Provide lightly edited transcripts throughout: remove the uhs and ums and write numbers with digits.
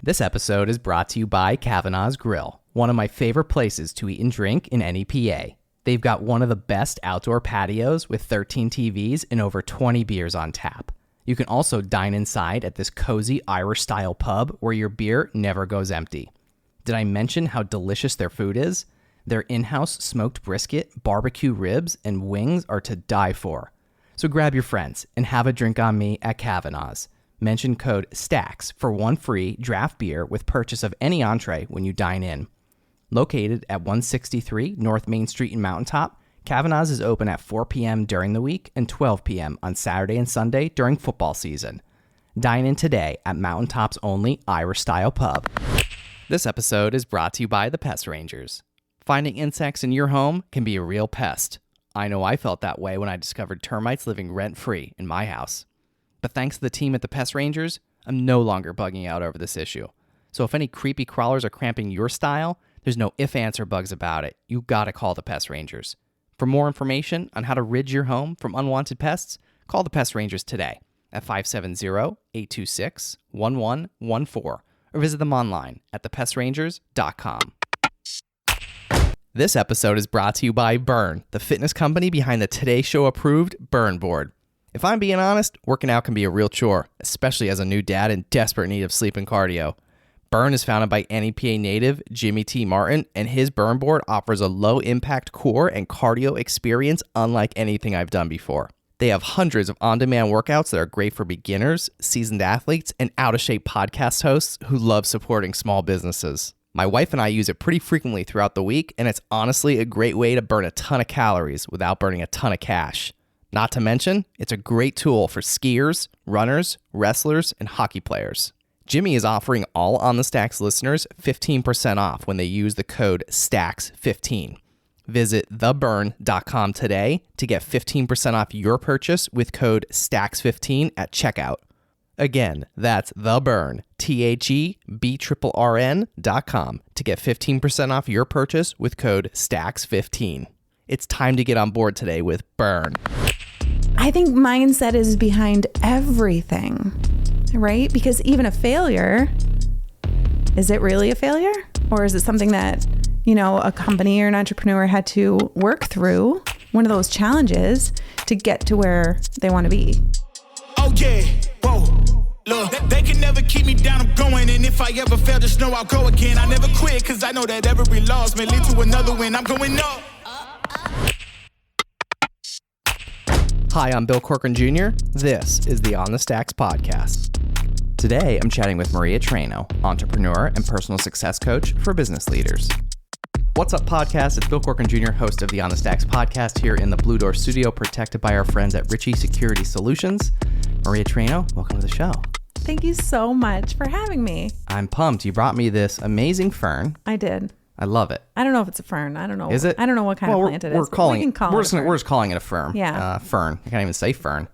This episode is brought to you by Kavanaugh's Grill, one of my favorite places to eat and drink in any PA. They've got one of the best outdoor patios with 13 TVs and over 20 beers on tap. You can also dine inside at this cozy Irish-style pub where your beer never goes empty. Did I mention how delicious their food is? Their in-house smoked brisket, barbecue ribs, and wings are to die for. So grab your friends and have a drink on me at Kavanaugh's. Mention code STACKS for one free draft beer with purchase of any entree when you dine in. Located at 163 North Main Street in Mountaintop, Kavanaugh's is open at 4 p.m. during the week and 12 p.m. on Saturday and Sunday during football season. Dine in today at Mountaintop's only Irish-style pub. This episode is brought to you by the Pest Rangers. Finding insects in your home can be a real pest. I know I felt that way when I discovered termites living rent-free in my house. But thanks to the team at the Pest Rangers, I'm no longer bugging out over this issue. So if any creepy crawlers are cramping your style, there's no ifs, ands, or bugs about it. You gotta call the Pest Rangers. For more information on how to rid your home from unwanted pests, call the Pest Rangers today at 570-826-1114 or visit them online at thepestrangers.com. This episode is brought to you by Burn, the fitness company behind the Today Show approved Burn board. If I'm being honest, working out can be a real chore, especially as a new dad in desperate need of sleep and cardio. Burn is founded by NEPA native Jimmy T. Martin, and his Burn board offers a low-impact core and cardio experience unlike anything I've done before. They have hundreds of on-demand workouts that are great for beginners, seasoned athletes, and out-of-shape podcast hosts who love supporting small businesses. My wife and I use it pretty frequently throughout the week, and it's honestly a great way to burn a ton of calories without burning a ton of cash. Not to mention, it's a great tool for skiers, runners, wrestlers, and hockey players. Jimmy is offering all On the Stacks listeners 15% off when they use the code STACKS15. Visit theburn.com today to get 15% off your purchase with code STACKS15 at checkout. Again, that's theburn, THEBRRN.com to get 15% off your purchase with code STACKS15. It's time to get on board today with Burn. I think mindset is behind everything, right? Because even a failure, is it really a failure? Or is it something that, a company or an entrepreneur had to work through, one of those challenges to get to where they want to be? Oh yeah, whoa, look, they can never keep me down, I'm going, and if I ever fail, just know I'll go again. I never quit, cause I know that every loss may lead to another win. I'm going up. Hi, I'm Bill Corcoran Jr. This is the On the Stacks podcast. Today, I'm chatting with Maria Traino, entrepreneur and personal success coach for business leaders. What's up, podcast? It's Bill Corcoran Jr., host of the On the Stacks podcast here in the Blue Door studio, protected by our friends at Ritchie Security Solutions. Maria Traino, welcome to the show. Thank you so much for having me. I'm pumped. You brought me this amazing fern. I did. I love it. I don't know if it's a fern. I don't know. Is it? I don't know what kind of plant it is. We're just calling it a fern. Yeah. Fern. I can't even say fern.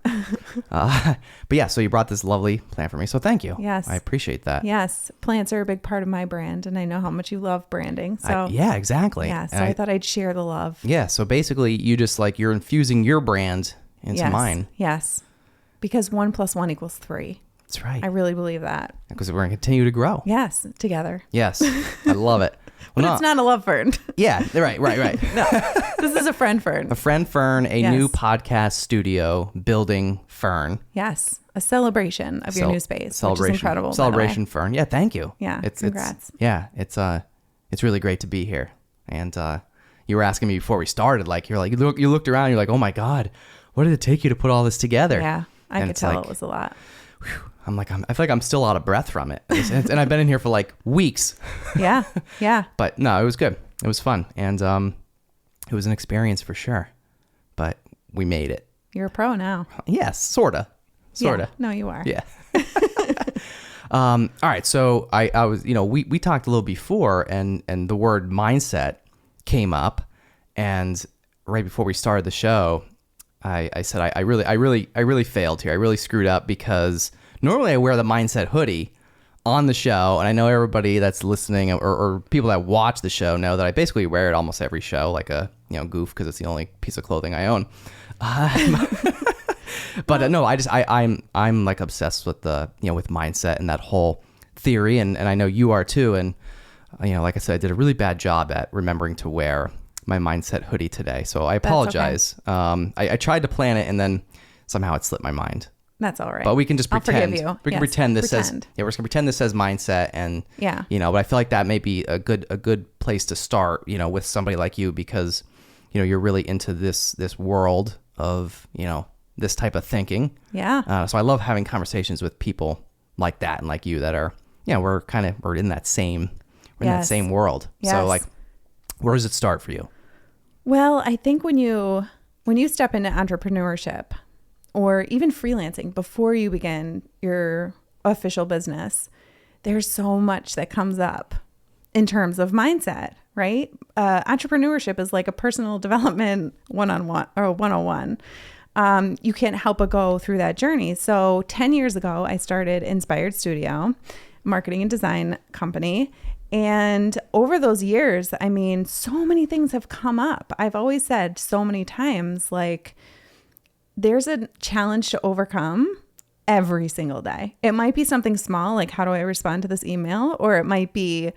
But yeah, so you brought this lovely plant for me. So thank you. Yes. I appreciate that. Yes. Plants are a big part of my brand, and I know how much you love branding. So yeah, exactly. Yeah. So I thought I'd share the love. Yeah. So basically, you just you're infusing your brand into mine. Yes. Because 1 + 1 = 3. That's right. I really believe that. Because we're going to continue to grow. Yes. Together. Yes. I love it. But it's not a love fern. Yeah, right. No, this is a friend fern. A friend fern, a new podcast studio building fern. Yes, a celebration of your new space, which is incredible. Celebration fern. Yeah, thank you. Yeah, congrats. It's really great to be here. And you were asking me before we started, you looked around, you're like, oh my God, what did it take you to put all this together? Yeah, I could tell it was a lot. Whew, I feel like I'm still out of breath from it. And I've been in here for weeks. Yeah. But no, it was good. It was fun. And it was an experience for sure. But we made it. You're a pro now. Yes, sorta. Yeah. No, you are. Yeah. All right. So I was, we talked a little before and the word mindset came up. And right before we started the show, I said, I really failed here. I really screwed up because normally I wear the mindset hoodie on the show. And I know everybody that's listening or people that watch the show know that I basically wear it almost every show, like a, goof, because it's the only piece of clothing I own. But no, I'm obsessed with with mindset and that whole theory, and I know you are too. And, like I said, I did a really bad job at remembering to wear my mindset hoodie today. So I apologize. Okay. I tried to plan it and then somehow it slipped my mind. That's all right. But we can just pretend. I'll forgive you. We can pretend this says, we're just gonna pretend this says mindset, and but I feel like that may be a good place to start, with somebody like you, because, you're really into this world of, this type of thinking. Yeah. So I love having conversations with people like that and like you that are, we're in that same, in that same world. Yes. So like, where does it start for you? Well, I think when you step into entrepreneurship or even freelancing before you begin your official business, there's so much that comes up in terms of mindset, right? Entrepreneurship is like a personal development one-on-one or 101. You can't help but go through that journey. So 10 years ago, I started Inspired Studio, marketing and design company. And over those years, I mean, so many things have come up. I've always said so many times, like, there's a challenge to overcome every single day. It might be something small, like how do I respond to this email? Or it might be,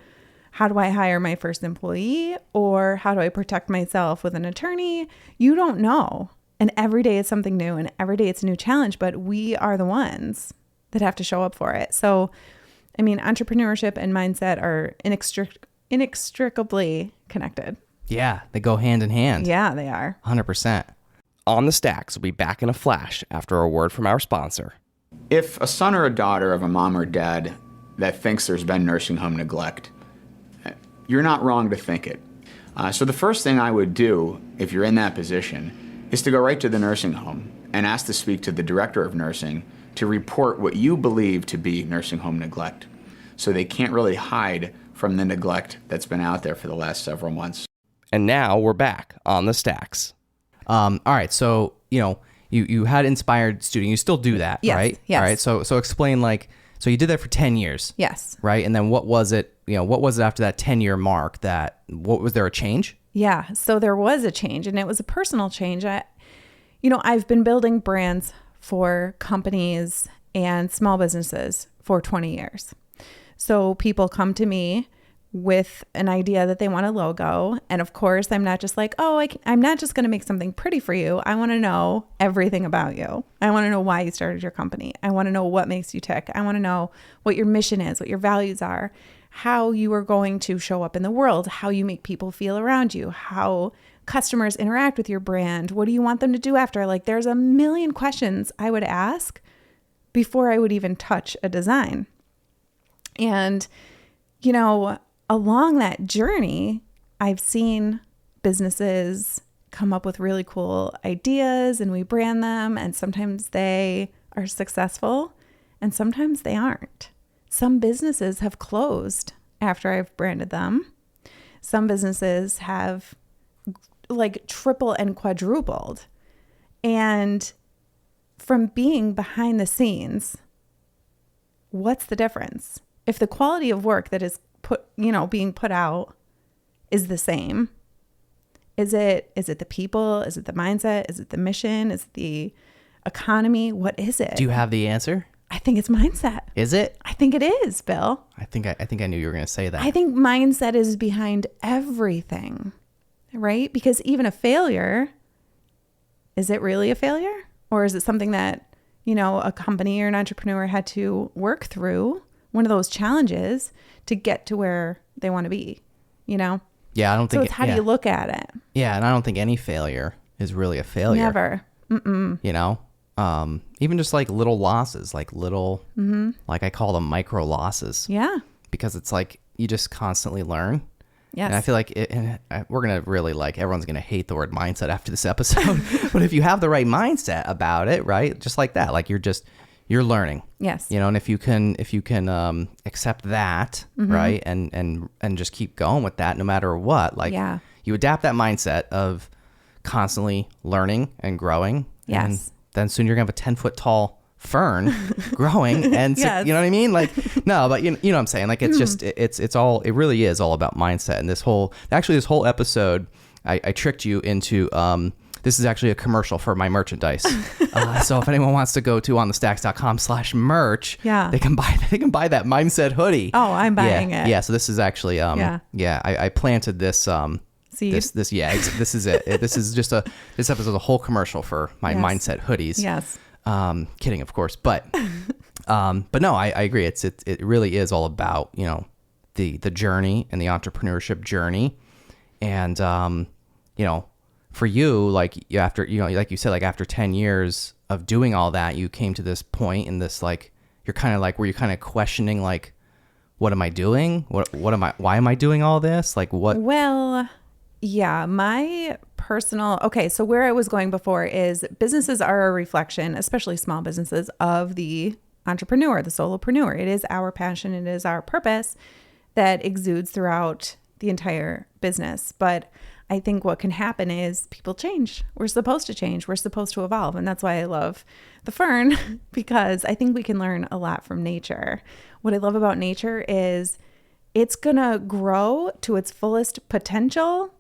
how do I hire my first employee? Or how do I protect myself with an attorney? You don't know. And every day it's something new, and every day it's a new challenge, but we are the ones that have to show up for it. So I mean, entrepreneurship and mindset are inextricably connected. Yeah, they go hand in hand. Yeah, they are. 100%. On the Stacks will be back in a flash after a word from our sponsor. If a son or a daughter of a mom or dad that thinks there's been nursing home neglect, you're not wrong to think it. So the first thing I would do if you're in that position is to go right to the nursing home and ask to speak to the director of nursing to report what you believe to be nursing home neglect, so they can't really hide from the neglect that's been out there for the last several months. And now we're back on the Stacks. All right, so you had Inspired Studio, you still do that, right? Yes. All right, so explain, so you did that for 10 years. Yes. Right, and then what was it? What was it after that 10-year mark? Was there a change? Yeah, so there was a change, and it was a personal change. I've been building brands for companies and small businesses for 20 years. So people come to me with an idea that they want a logo. And of course, I'm not just like, I'm not just going to make something pretty for you. I want to know everything about you. I want to know why you started your company. I want to know what makes you tick. I want to know what your mission is, what your values are, how you are going to show up in the world, how you make people feel around you, how customers interact with your brand. What do you want them to do after? Like, there's a million questions I would ask before I would even touch a design. And, along that journey, I've seen businesses come up with really cool ideas and we brand them. And sometimes they are successful and sometimes they aren't. Some businesses have closed after I've branded them. Some businesses have triple and quadrupled. And from being behind the scenes, what's the difference? If the quality of work that is being put out is the same, is it the people? Is it the mindset? Is it the mission? Is it the economy? What is it? Do you have the answer? I think it's mindset. Is it? I think it is, Bill. I think I knew you were going to say that. I think mindset is behind everything. Right? Because even a failure, is it really a failure? Or is it something that, a company or an entrepreneur had to work through, one of those challenges to get to where they want to be, Yeah, I don't think so. It's how do you look at it? Yeah, and I don't think any failure is really a failure. Never. Mm-mm. Even just like little losses, like little, like I call them micro losses. Yeah. Because it's like you just constantly learn. Yes. And I feel like we're going to really everyone's going to hate the word mindset after this episode. But if you have the right mindset about it, right? Just like that, like you're learning. Yes. And if you can accept that, right? And just keep going with that no matter what, you adapt that mindset of constantly learning and growing. Yes. And then soon you're going to have a 10-foot tall fern growing and yes. You know what I mean? No, but you know what I'm saying? It's just, it really is all about mindset. And this whole episode, I tricked you into This is actually a commercial for my merchandise. So if anyone wants to go to onthestacks.com/merch, they can buy that mindset hoodie. Oh, I'm buying it. Yeah. So this is actually, I planted this, seed. This is it. This episode is a whole commercial for my mindset hoodies. Yes. Kidding, of course. But no, I agree. It really is all about, you know, the journey and the entrepreneurship journey. And, you know, for you, like after, you know, like you said, like after 10 years of doing all that, you came to this point in this, like, you're kind of like, were you kind of questioning, like, what am I doing? Why am I doing all this? Like what? Well, yeah, my personal, okay. So where I was going before is businesses are a reflection, especially small businesses, of the entrepreneur, the solopreneur. It is our passion. It is our purpose that exudes throughout the entire business. But I think what can happen is people change. We're supposed to change. We're supposed to evolve. And that's why I love the fern, because I think we can learn a lot from nature. What I love about nature is it's going to grow to its fullest potential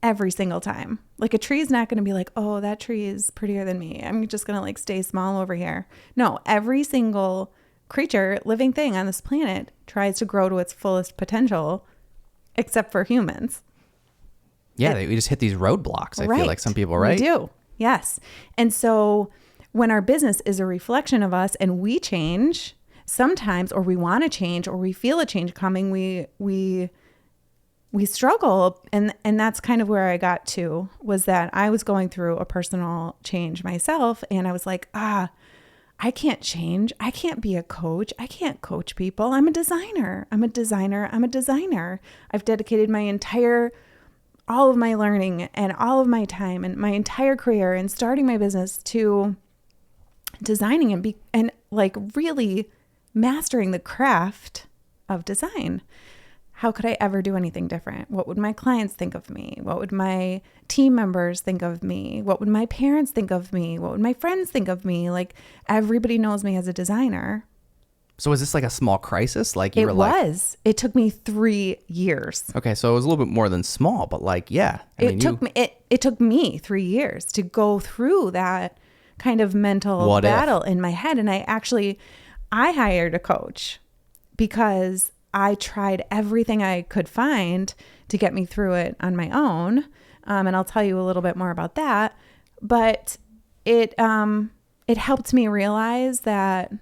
every single time. Like a tree is not going to be like, oh, that tree is prettier than me, I'm just going to like stay small over here. No, every single creature, living thing on this planet tries to grow to its fullest potential, except for humans. Yeah, we just hit these roadblocks. I feel like some people, right? We do. Yes. And so when our business is a reflection of us and we change sometimes, or we want to change, or we feel a change coming, we struggle. And that's kind of where I got to, was that I was going through a personal change myself. And I was like, I can't change. I can't be a coach. I can't coach people. I'm a designer. I've dedicated all of my learning and all of my time and my entire career and starting my business to designing and like really mastering the craft of design. How could I ever do anything different? What would my clients think of me? What would my team members think of me? What would my parents think of me? What would my friends think of me? Like, everybody knows me as a designer. So was this like a small crisis? Like It took me 3 years. Okay, so it was a little bit more than small, but like, yeah. It took me 3 years to go through that kind of mental battle in my head. And I hired a coach because I tried everything I could find to get me through it on my own. And I'll tell you a little bit more about that. But it helped me realize that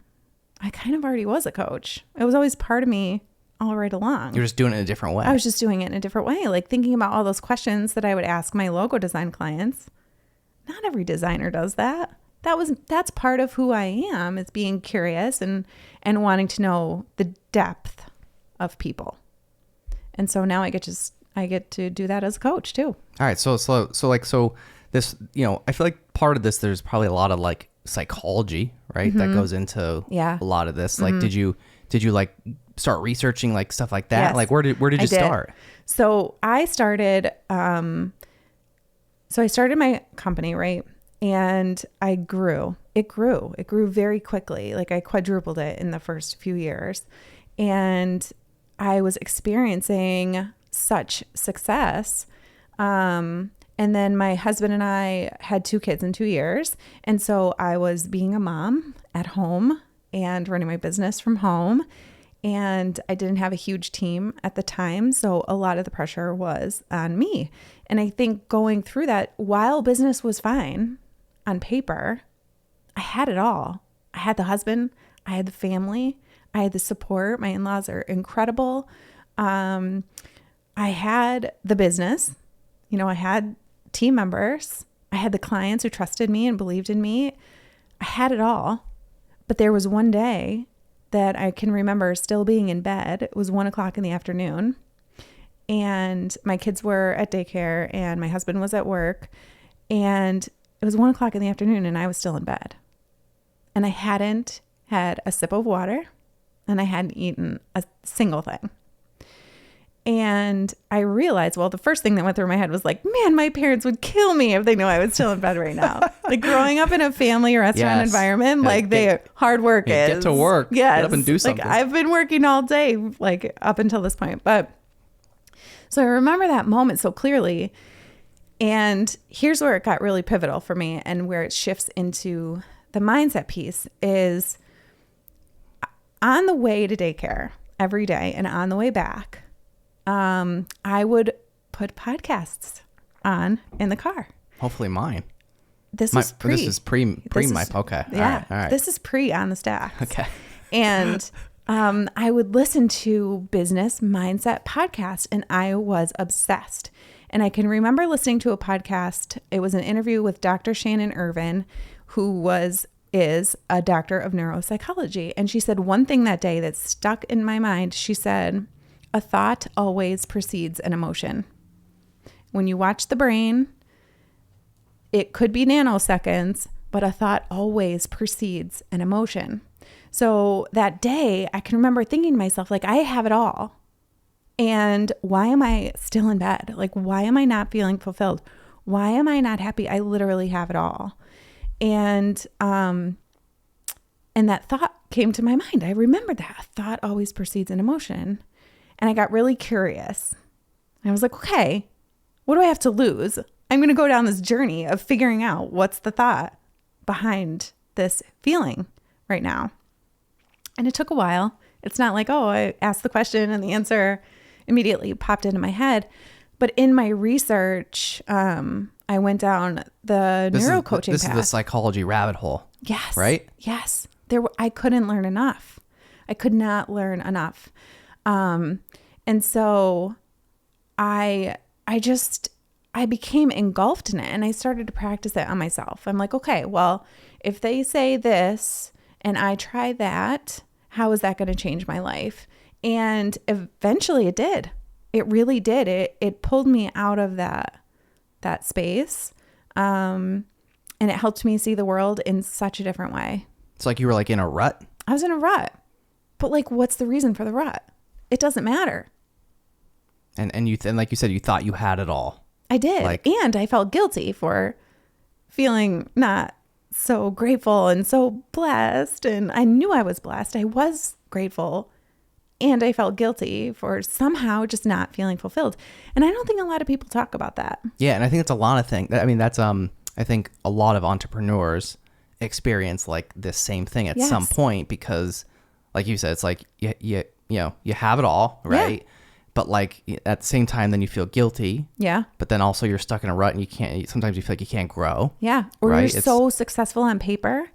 I kind of already was a coach. It was always part of me all right along. You're just doing it in a different way. I was just doing it in a different way. Like thinking about all those questions that I would ask my logo design clients. Not every designer does that. That's part of who I am, is being curious and wanting to know the depth of people. And so now I get to do that as a coach too. All right. So this, you know, I feel like part of this, there's probably a lot of like psychology, right? That goes into a lot of this. Like, did you like start researching like stuff like that? Yes, like where did you start? So I started, my company, right? And I grew. It grew very quickly. Like I quadrupled it in the first few years. And I was experiencing such success. And then my husband and I had 2 kids in 2 years. And so I was being a mom at home and running my business from home. And I didn't have a huge team at the time. So a lot of the pressure was on me. And I think going through that, while business was fine on paper, I had it all. I had the husband, I had the family, I had the support. My in-laws are incredible. I had the business, you know, I had team members, I had the clients who trusted me and believed in me. I had it all. But there was one day that I can remember still being in bed. It was 1:00 in the afternoon and my kids were at daycare and my husband was at work, and it was 1:00 in the afternoon and I was still in bed, and I hadn't had a sip of water and I hadn't eaten a single thing. And I realized, well, the first thing that went through my head was like, man, my parents would kill me if they knew I was still in bed right now. Like growing up in a family restaurant environment, like hard work is. Get to work. Yes. Get up and do something. Like I've been working all day, like up until this point. But so I remember that moment so clearly. And here's where it got really pivotal for me and where it shifts into the mindset piece is on the way to daycare every day and on the way back, I would put podcasts on in the car. Hopefully mine. This is pre my, okay. Yeah. All right. This is pre on the stack. Okay. And I would listen to business mindset podcasts and I was obsessed. And I can remember listening to a podcast. It was an interview with Dr. Shannon Irvin, who is a doctor of neuropsychology. And she said one thing that day that stuck in my mind. She said, a thought always precedes an emotion. When you watch the brain, it could be nanoseconds, but a thought always precedes an emotion. So that day, I can remember thinking to myself, like, I have it all. And why am I still in bed? Like, why am I not feeling fulfilled? Why am I not happy? I literally have it all. And that thought came to my mind. I remembered that. A thought always precedes an emotion. And I got really curious. I was like, okay, what do I have to lose? I'm going to go down this journey of figuring out what's the thought behind this feeling right now. And it took a while. It's not like, oh, I asked the question and the answer immediately popped into my head. But in my research, I went down the NeuroCoaching path. This is the psychology rabbit hole. Yes. Right? Yes. I couldn't learn enough. I could not learn enough. And so I became engulfed in it and I started to practice it on myself. I'm like, okay, well, if they say this and I try that, how is that going to change my life? And eventually it did. It really did. It pulled me out of that space. And it helped me see the world in such a different way. It's like you were like in a rut. I was in a rut. But like, what's the reason for the rut? It doesn't matter. And like you said, you thought you had it all. I did. And I felt guilty for feeling not so grateful and so blessed. And I knew I was blessed. I was grateful. And I felt guilty for somehow just not feeling fulfilled. And I don't think a lot of people talk about that. Yeah. And I think it's a lot of things. I mean, that's, I think a lot of entrepreneurs experience like this same thing at some point, because like you said, it's like, you have it all, right? Yeah. But like at the same time, then you feel guilty. Yeah. But then also you're stuck in a rut and sometimes you feel like you can't grow. Yeah. Or right? You're so successful on paper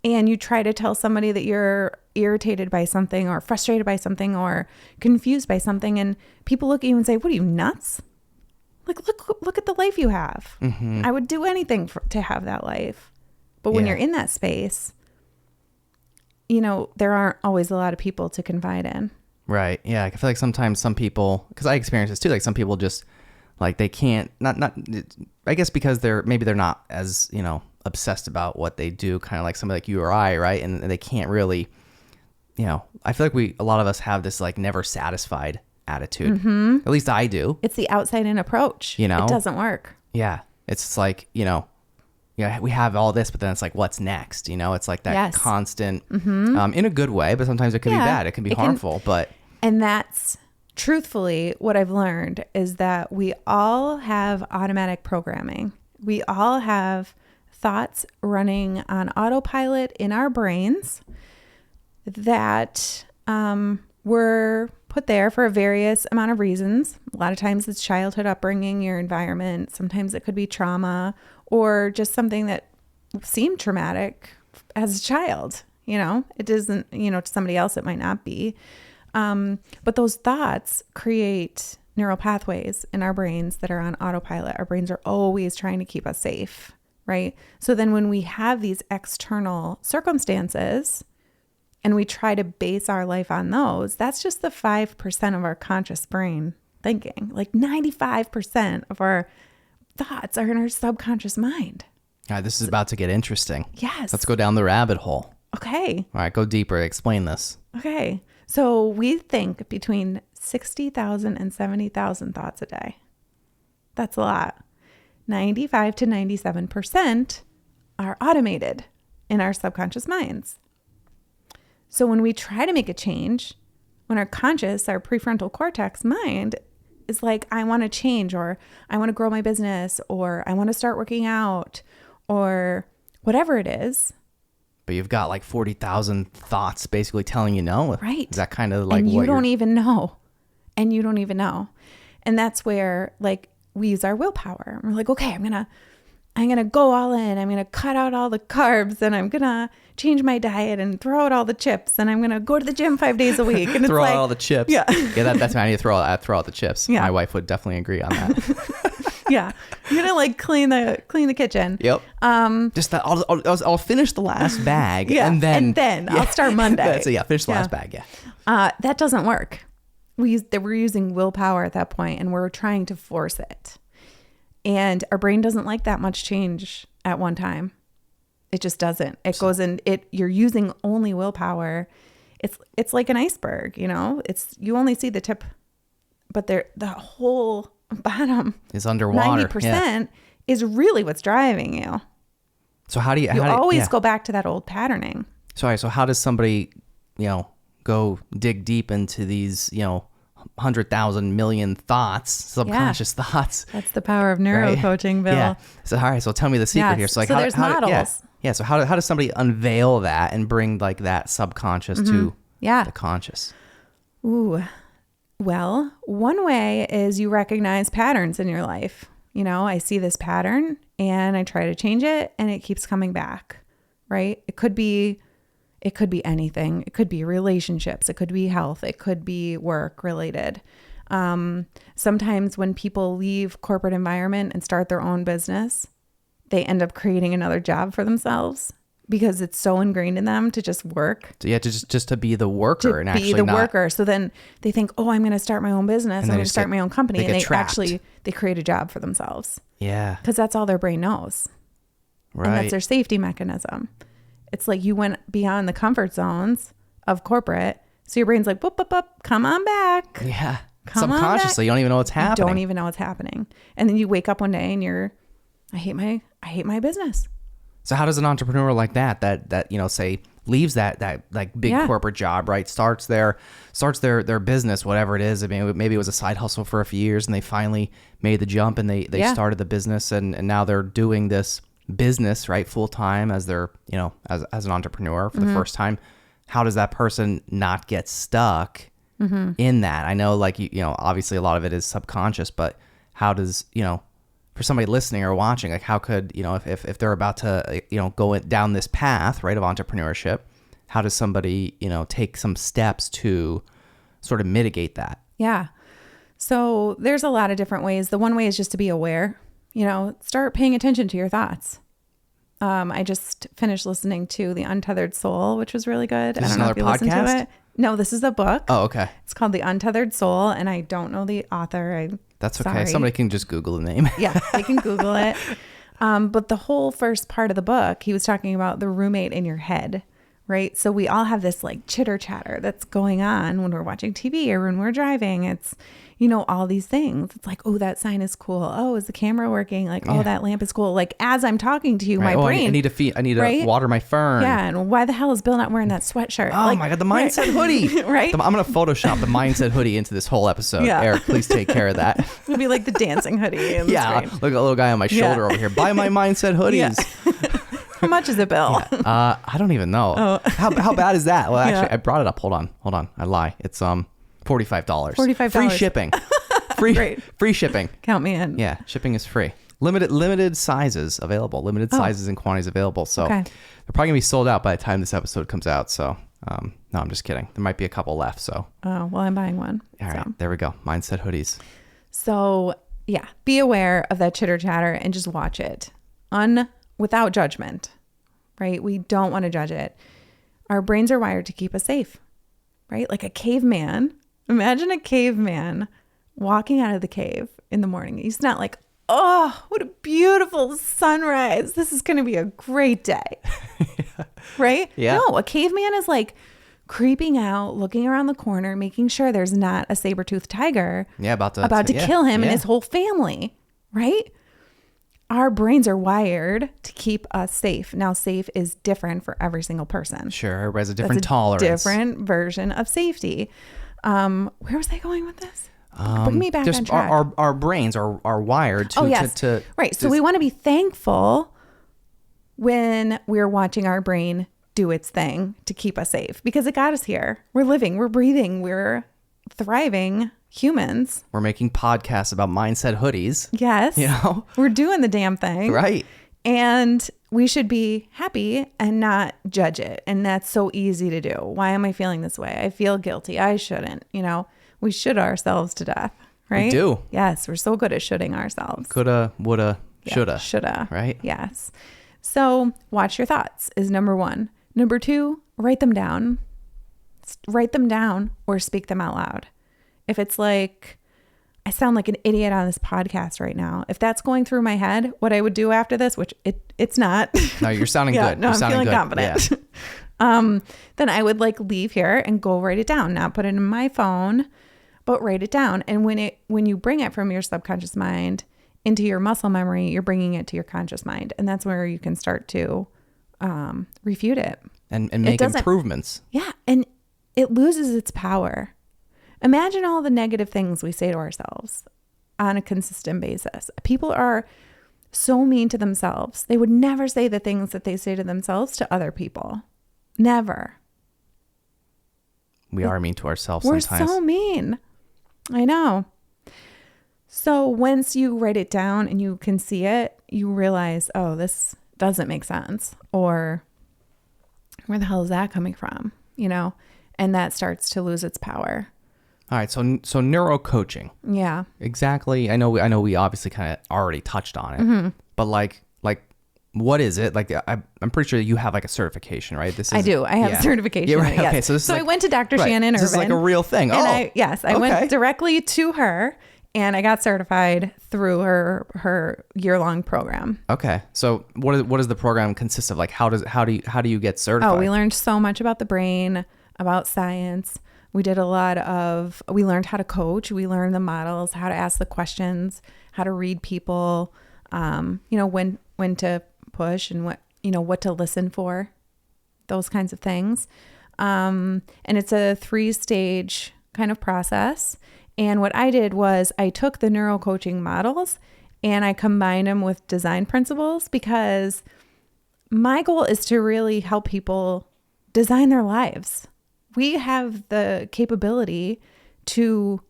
and you try to tell somebody that you're irritated by something or frustrated by something or confused by something. And people look at you and say, what are you, nuts? Like, look at the life you have. Mm-hmm. I would do anything to have that life. But when you're in that space, there aren't always a lot of people to confide in. Right. Yeah. I feel like sometimes some people, because I experience this too, like some people just like they can't, I guess because they're not as, obsessed about what they do, kind of like somebody like you or I, right? And they can't really, I feel like a lot of us have this like never satisfied attitude. Mm-hmm. At least I do. It's the outside in approach. It doesn't work. Yeah. It's just like, we have all this, but then it's like, what's next? It's like that constant, in a good way, but sometimes it could be bad. It can be harmful, And that's truthfully what I've learned is that we all have automatic programming. We all have thoughts running on autopilot in our brains that were put there for a various amount of reasons. A lot of times it's childhood upbringing, your environment. Sometimes it could be trauma or just something that seemed traumatic as a child. It doesn't, to somebody else it might not be. But those thoughts create neural pathways in our brains that are on autopilot. Our brains are always trying to keep us safe, right? So then when we have these external circumstances and we try to base our life on those, that's just the 5% of our conscious brain thinking. Like 95% of our thoughts are in our subconscious mind. All right, this is about to get interesting. Yes. Let's go down the rabbit hole. Okay. All right, go deeper. Explain this. Okay. So we think between 60,000 and 70,000 thoughts a day. That's a lot. 95 to 97% are automated in our subconscious minds. So when we try to make a change, when our conscious, our prefrontal cortex mind is like, I want to change, or I want to grow my business, or I want to start working out, or whatever it is. But you've got like 40,000 thoughts basically telling you no. Right. Is that kind of like and what you don't even know. And you don't even know. And that's where like we use our willpower. We're like, okay, I'm gonna go all in. I'm gonna cut out all the carbs, and I'm gonna change my diet and throw out all the chips, and I'm gonna go to the gym 5 days a week. And throw it's out like, all the chips. Yeah. Yeah, that's I need to throw out the chips. Yeah. My wife would definitely agree on that. Yeah. You're gonna like clean the kitchen. Yep. Just that I'll finish the last bag. Yeah. And then I'll start Monday. That's it. Yeah. Finish the last bag. Yeah. That doesn't work. We're using willpower at that point, and we're trying to force it. And our brain doesn't like that much change at one time. It just doesn't. It goes in. You're using only willpower. It's like an iceberg. You only see the tip, but the whole bottom is underwater. 90% is really what's driving you. So how do you always go back to that old patterning? Sorry. So how does somebody go dig deep into these 100,000 million thoughts, subconscious thoughts? That's the power of NeuroCoaching, right? Bill. Yeah. So all right. So tell me the secret here. So like, there's models. Yeah. So how does somebody unveil that and bring like that subconscious to the conscious? Ooh. Well, one way is you recognize patterns in your life. I see this pattern and I try to change it, and it keeps coming back, right? It could be anything. It could be relationships. It could be health. It could be work related. Sometimes when people leave corporate environment and start their own business, they end up creating another job for themselves because it's so ingrained in them to just work. So just to be the worker and actually be the worker. So then they think, oh, I'm going to start my own business. I'm going to start my own company. And they create a job for themselves. Yeah. Because that's all their brain knows. Right. And that's their safety mechanism. It's like you went beyond the comfort zones of corporate. So your brain's like, boop, boop, boop, come on back. Yeah. Subconsciously, you don't even know what's happening. You don't even know what's happening. And then you wake up one day and I hate my business. So how does an entrepreneur like that say leaves that like big corporate job, right? Starts their business, whatever it is. I mean, maybe it was a side hustle for a few years and they finally made the jump and they started the business and now they're doing this business, right, full time as they're, as an entrepreneur for the first time. How does that person not get stuck in that? I know like, obviously a lot of it is subconscious, but how does, for somebody listening or watching, like how could, if they're about to, go down this path, right, of entrepreneurship, how does somebody, take some steps to sort of mitigate that? Yeah. So there's a lot of different ways. The one way is just to be aware, start paying attention to your thoughts. I just finished listening to The Untethered Soul, which was really good. Is this I don't know if you listened to it. No, this is a book. Oh, okay. It's called The Untethered Soul, and I don't know the author. That's okay. Sorry. Somebody can just Google the name. Yeah, they can Google it. But the whole first part of the book, he was talking about the roommate in your head, right? So we all have this like chitter chatter that's going on when we're watching TV or when we're driving. It's, all these things. It's like, oh, that sign is cool. Oh, is the camera working? Like, oh, that lamp is cool. Like as I'm talking to you, right. my brain. I need to water my fern. Yeah. And why the hell is Bill not wearing that sweatshirt? Oh my God, the mindset hoodie. Right. I'm going to Photoshop the mindset hoodie into this whole episode. Yeah. Eric, please take care of that. It'll be like the dancing hoodie. Yeah. Look at a little guy on my shoulder over here. Buy my mindset hoodies. Yeah. How much is it, Bill? Yeah. I don't even know. Oh. How bad is that? Well, actually, I brought it up. Hold on. I lie. It's $45. $45. Free shipping. Free shipping. Count me in. Yeah, shipping is free. Limited sizes available. Limited sizes and quantities available. So they're probably gonna be sold out by the time this episode comes out. So no, I'm just kidding. There might be a couple left. So well, I'm buying one. All right, there we go. Mindset hoodies. So yeah, be aware of that chitter chatter and just watch it without judgment. Right? We don't want to judge it. Our brains are wired to keep us safe. Right? Like a caveman. Imagine a caveman walking out of the cave in the morning. He's not like, oh, what a beautiful sunrise. This is going to be a great day. Yeah. Right? Yeah. No, a caveman is like creeping out, looking around the corner, making sure there's not a saber-toothed tiger about to kill him and his whole family. Right? Our brains are wired to keep us safe. Now, safe is different for every single person. Sure. Everybody has a different tolerance. Different version of safety. Where was I going with this? Bring me back on track. Our brains are wired to... Right. So we want to be thankful when we're watching our brain do its thing to keep us safe because it got us here. We're living, we're breathing, we're thriving humans. We're making podcasts about mindset hoodies. Yes. You know? We're doing the damn thing. Right. And we should be happy and not judge it. And that's so easy to do. Why am I feeling this way? I feel guilty. I shouldn't. You know, we should ourselves to death, right? We do. Yes. We're so good at shoulding ourselves. Coulda, woulda, shoulda. Shoulda. Right? Yes. So watch your thoughts is number 1. Number 2, write them down. Write them down or speak them out loud. If it's like, I sound like an idiot on this podcast right now. If that's going through my head, what I would do after this, which it's not. No, you're sounding good. No, you're I'm sounding feeling good. confident. Yeah. Then I would like leave here and go write it down, not put it in my phone, but write it down. And when you bring it from your subconscious mind into your muscle memory, you're bringing it to your conscious mind. And that's where you can start to refute it. And make improvements. Yeah. And it loses its power. Imagine all the negative things we say to ourselves on a consistent basis. People are so mean to themselves. They would never say the things that they say to themselves to other people. Never. We are mean to ourselves We're sometimes. so mean. I know. So once you write it down and you can see it, you realize, oh, this doesn't make sense. Or where the hell is that coming from? You know, and that starts to lose its power. All right, so NeuroCoaching. Yeah. Exactly. I know we obviously kind of already touched on it, but like what is it? Like I'm pretty sure you have like a certification, right? I do. I have a certification. Yeah, right. Yes. Okay, so this is I went to Dr. Shannon Irvin. This is like a real thing. And I okay. went directly to her and I got certified through her year-long program. Okay. So what does the program consist of? Like how do you get certified? Oh, we learned so much about the brain, about science. We learned how to coach. We learned the models, how to ask the questions, how to read people, when to push and what to listen for, those kinds of things. And it's a 3-stage kind of process. And what I did was I took the NeuroCoaching models and I combined them with design principles because my goal is to really help people design their lives. We have the capability to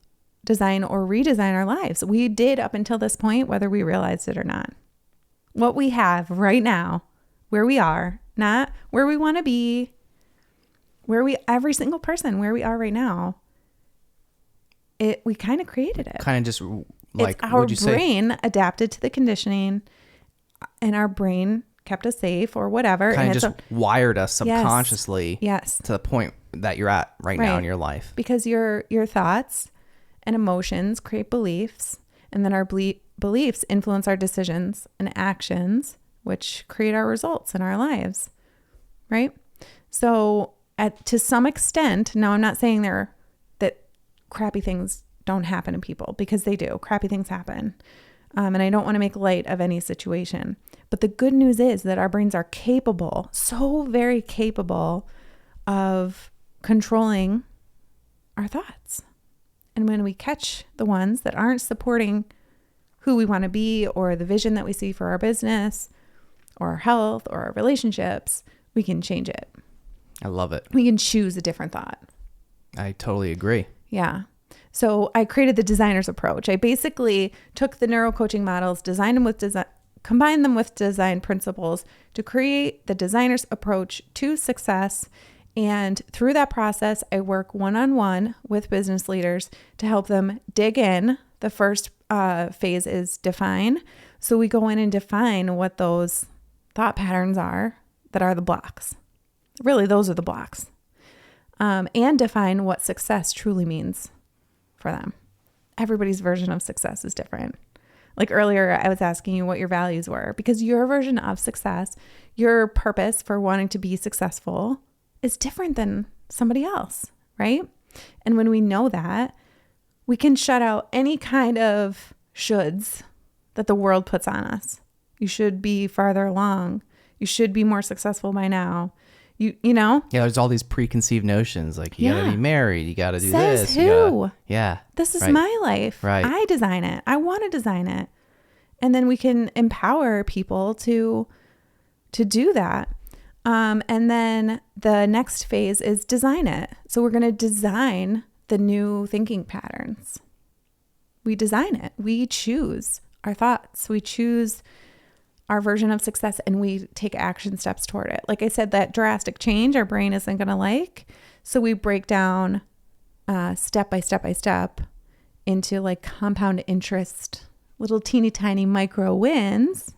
design or redesign our lives. We did up until this point, whether we realized it or not. What we have right now, where we are, not where we want to be, every single person, where we are right now, we kind of created it. Kind of just like, it's our brain adapted to the conditioning and our brain kept us safe or whatever. Kind of just wired us subconsciously yes. to the point that you're at right now in your life. Because your thoughts and emotions create beliefs, and then our beliefs influence our decisions and actions, which create our results in our lives, right? So to some extent, now I'm not saying that crappy things don't happen to people, because they do. Crappy things happen. And I don't want to make light of any situation. But the good news is that our brains are capable, so very capable of controlling our thoughts. And when we catch the ones that aren't supporting who we want to be or the vision that we see for our business or our health or our relationships, we can change it. I love it. We can choose a different thought. I totally agree. Yeah. So I created the designer's approach. I basically took the NeuroCoaching models, combined them with design principles to create the designer's approach to success. And through that process, I work one-on-one with business leaders to help them dig in. The first phase is define. So we go in and define what those thought patterns are that are the blocks. Really, those are the blocks. And define what success truly means for them. Everybody's version of success is different. Like earlier, I was asking you what your values were, because your version of success, your purpose for wanting to be successful is different than somebody else, right? And when we know that, we can shut out any kind of shoulds that the world puts on us. You should be farther along. You should be more successful by now. You know? Yeah, there's all these preconceived notions like you gotta Yeah. be married, you gotta do Says this. who? Yeah. This is right. my life. Right. I design it. I want to design it. And then we can empower people to do that. And then the next phase is design it. So we're going to design the new thinking patterns. We design it. We choose our thoughts. We choose our version of success, and we take action steps toward it. Like I said, that drastic change our brain isn't going to like. So we break down step by step by step into like compound interest, little teeny tiny micro wins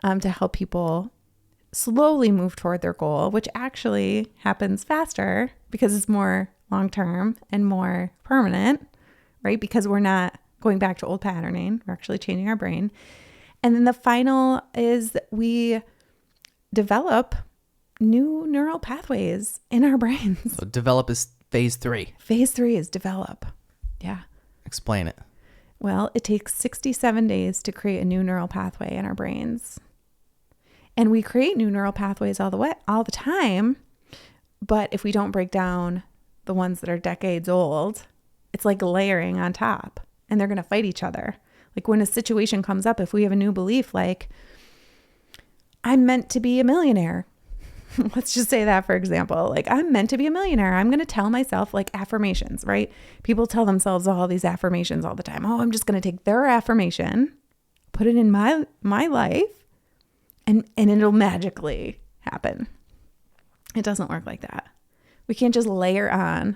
to help people slowly move toward their goal, which actually happens faster because it's more long-term and more permanent, right? Because we're not going back to old patterning. We're actually changing our brain. And then the final is we develop new neural pathways in our brains. So develop is phase 3. Phase 3 is develop. Yeah. Explain it. Well, it takes 67 days to create a new neural pathway in our brains. And we create new neural pathways all the time. But if we don't break down the ones that are decades old, it's like layering on top, and they're going to fight each other. Like when a situation comes up, if we have a new belief, like I'm meant to be a millionaire. Let's just say that, for example, like I'm meant to be a millionaire. I'm going to tell myself like affirmations, right? People tell themselves all these affirmations all the time. Oh, I'm just going to take their affirmation, put it in my life, and it'll magically happen. It doesn't work like that. We can't just layer on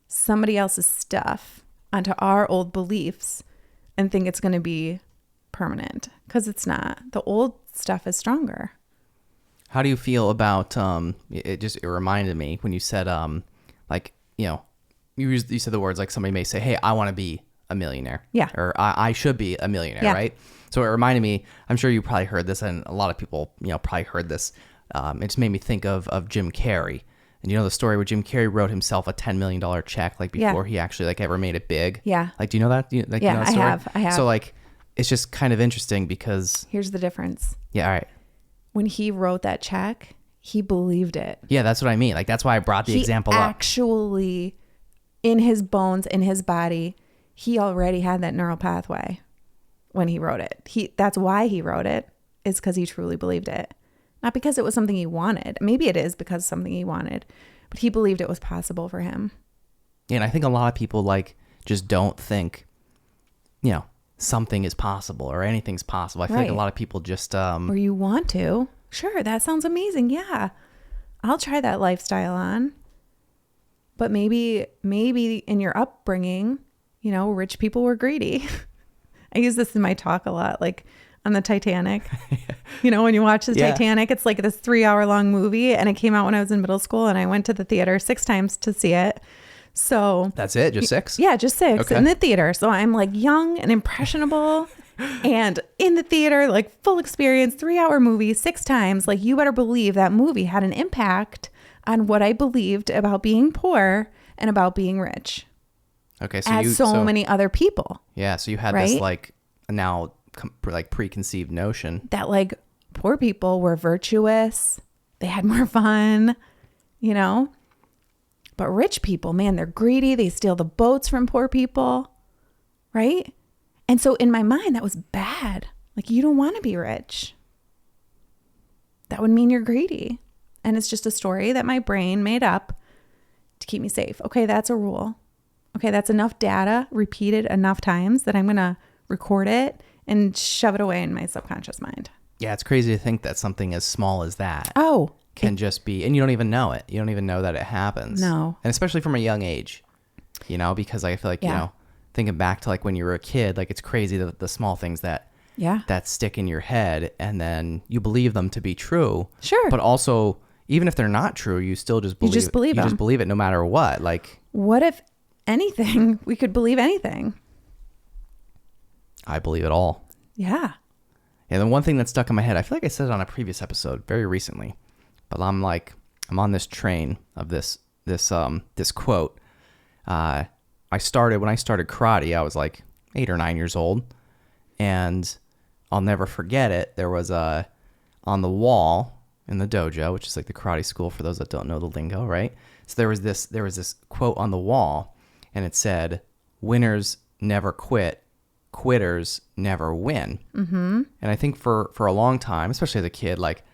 somebody else's stuff onto our old beliefs and think it's going to be permanent, because it's not. The old stuff is stronger. How do you feel about it reminded me when you said like, you know, you said the words like somebody may say, hey, I want to be a millionaire. Yeah. Or I should be a millionaire, Yeah. right? So it reminded me, I'm sure you probably heard this, and a lot of people, you know, probably heard this. It just made me think of Jim Carrey. And you know the story where Jim Carrey wrote himself a $10 million check like before he actually like ever made it big? Yeah. Like, do you know that? You know that I story? have. So like, it's just kind of interesting because... Here's the difference. Yeah, all right. When he wrote that check, he believed it. Yeah, that's what I mean. Like, that's why I brought the example up. Actually, in his bones, in his body, he already had that neural pathway when he wrote it. That's why he wrote it, is because he truly believed it. Not because it was something he wanted. Maybe it is because something he wanted, but he believed it was possible for him. Yeah, and I think a lot of people like just don't think, you know, something is possible or anything's possible. I feel like a lot of people just... Or you want to. Sure, that sounds amazing. Yeah, I'll try that lifestyle on. But maybe in your upbringing, you know, rich people were greedy. I use this in my talk a lot, like on the Titanic. You know, when you watch the Titanic, it's like this 3-hour-long movie, and it came out when I was in middle school, and I went to the theater 6 times to see it. So that's it? Just 6? Yeah, just 6 okay. in the theater. So I'm like young and impressionable and in the theater, like full experience, 3-hour movie 6 times. Like, you better believe that movie had an impact on what I believed about being poor and about being rich. Okay. So as so many other people. Yeah. So you had this like now like preconceived notion that like poor people were virtuous. They had more fun, you know? But rich people, man, they're greedy. They steal the boats from poor people, right? And so in my mind, that was bad. Like, you don't want to be rich. That would mean you're greedy. And it's just a story that my brain made up to keep me safe. Okay, that's a rule. Okay, that's enough data repeated enough times that I'm going to record it and shove it away in my subconscious mind. Yeah, it's crazy to think that something as small as that can just be, and you don't even know it. You don't even know that it happens. No. And especially from a young age, you know, because I feel like, you know, thinking back to like when you were a kid, like it's crazy the small things that stick in your head, and then you believe them to be true. Sure. But also, even if they're not true, you still just believe them. You just believe it no matter what. Like, what if anything, we could believe anything? I believe it all. Yeah. And the one thing that stuck in my head, I feel like I said it on a previous episode very recently, but I'm on this train of this quote. When I started karate, I was like 8 or 9 years old, and I'll never forget it. There was on the wall in the dojo, which is like the karate school for those that don't know the lingo, right? So there was this quote on the wall, and it said, "Winners never quit, quitters never win." Mm-hmm. And I think for a long time, especially as a kid, like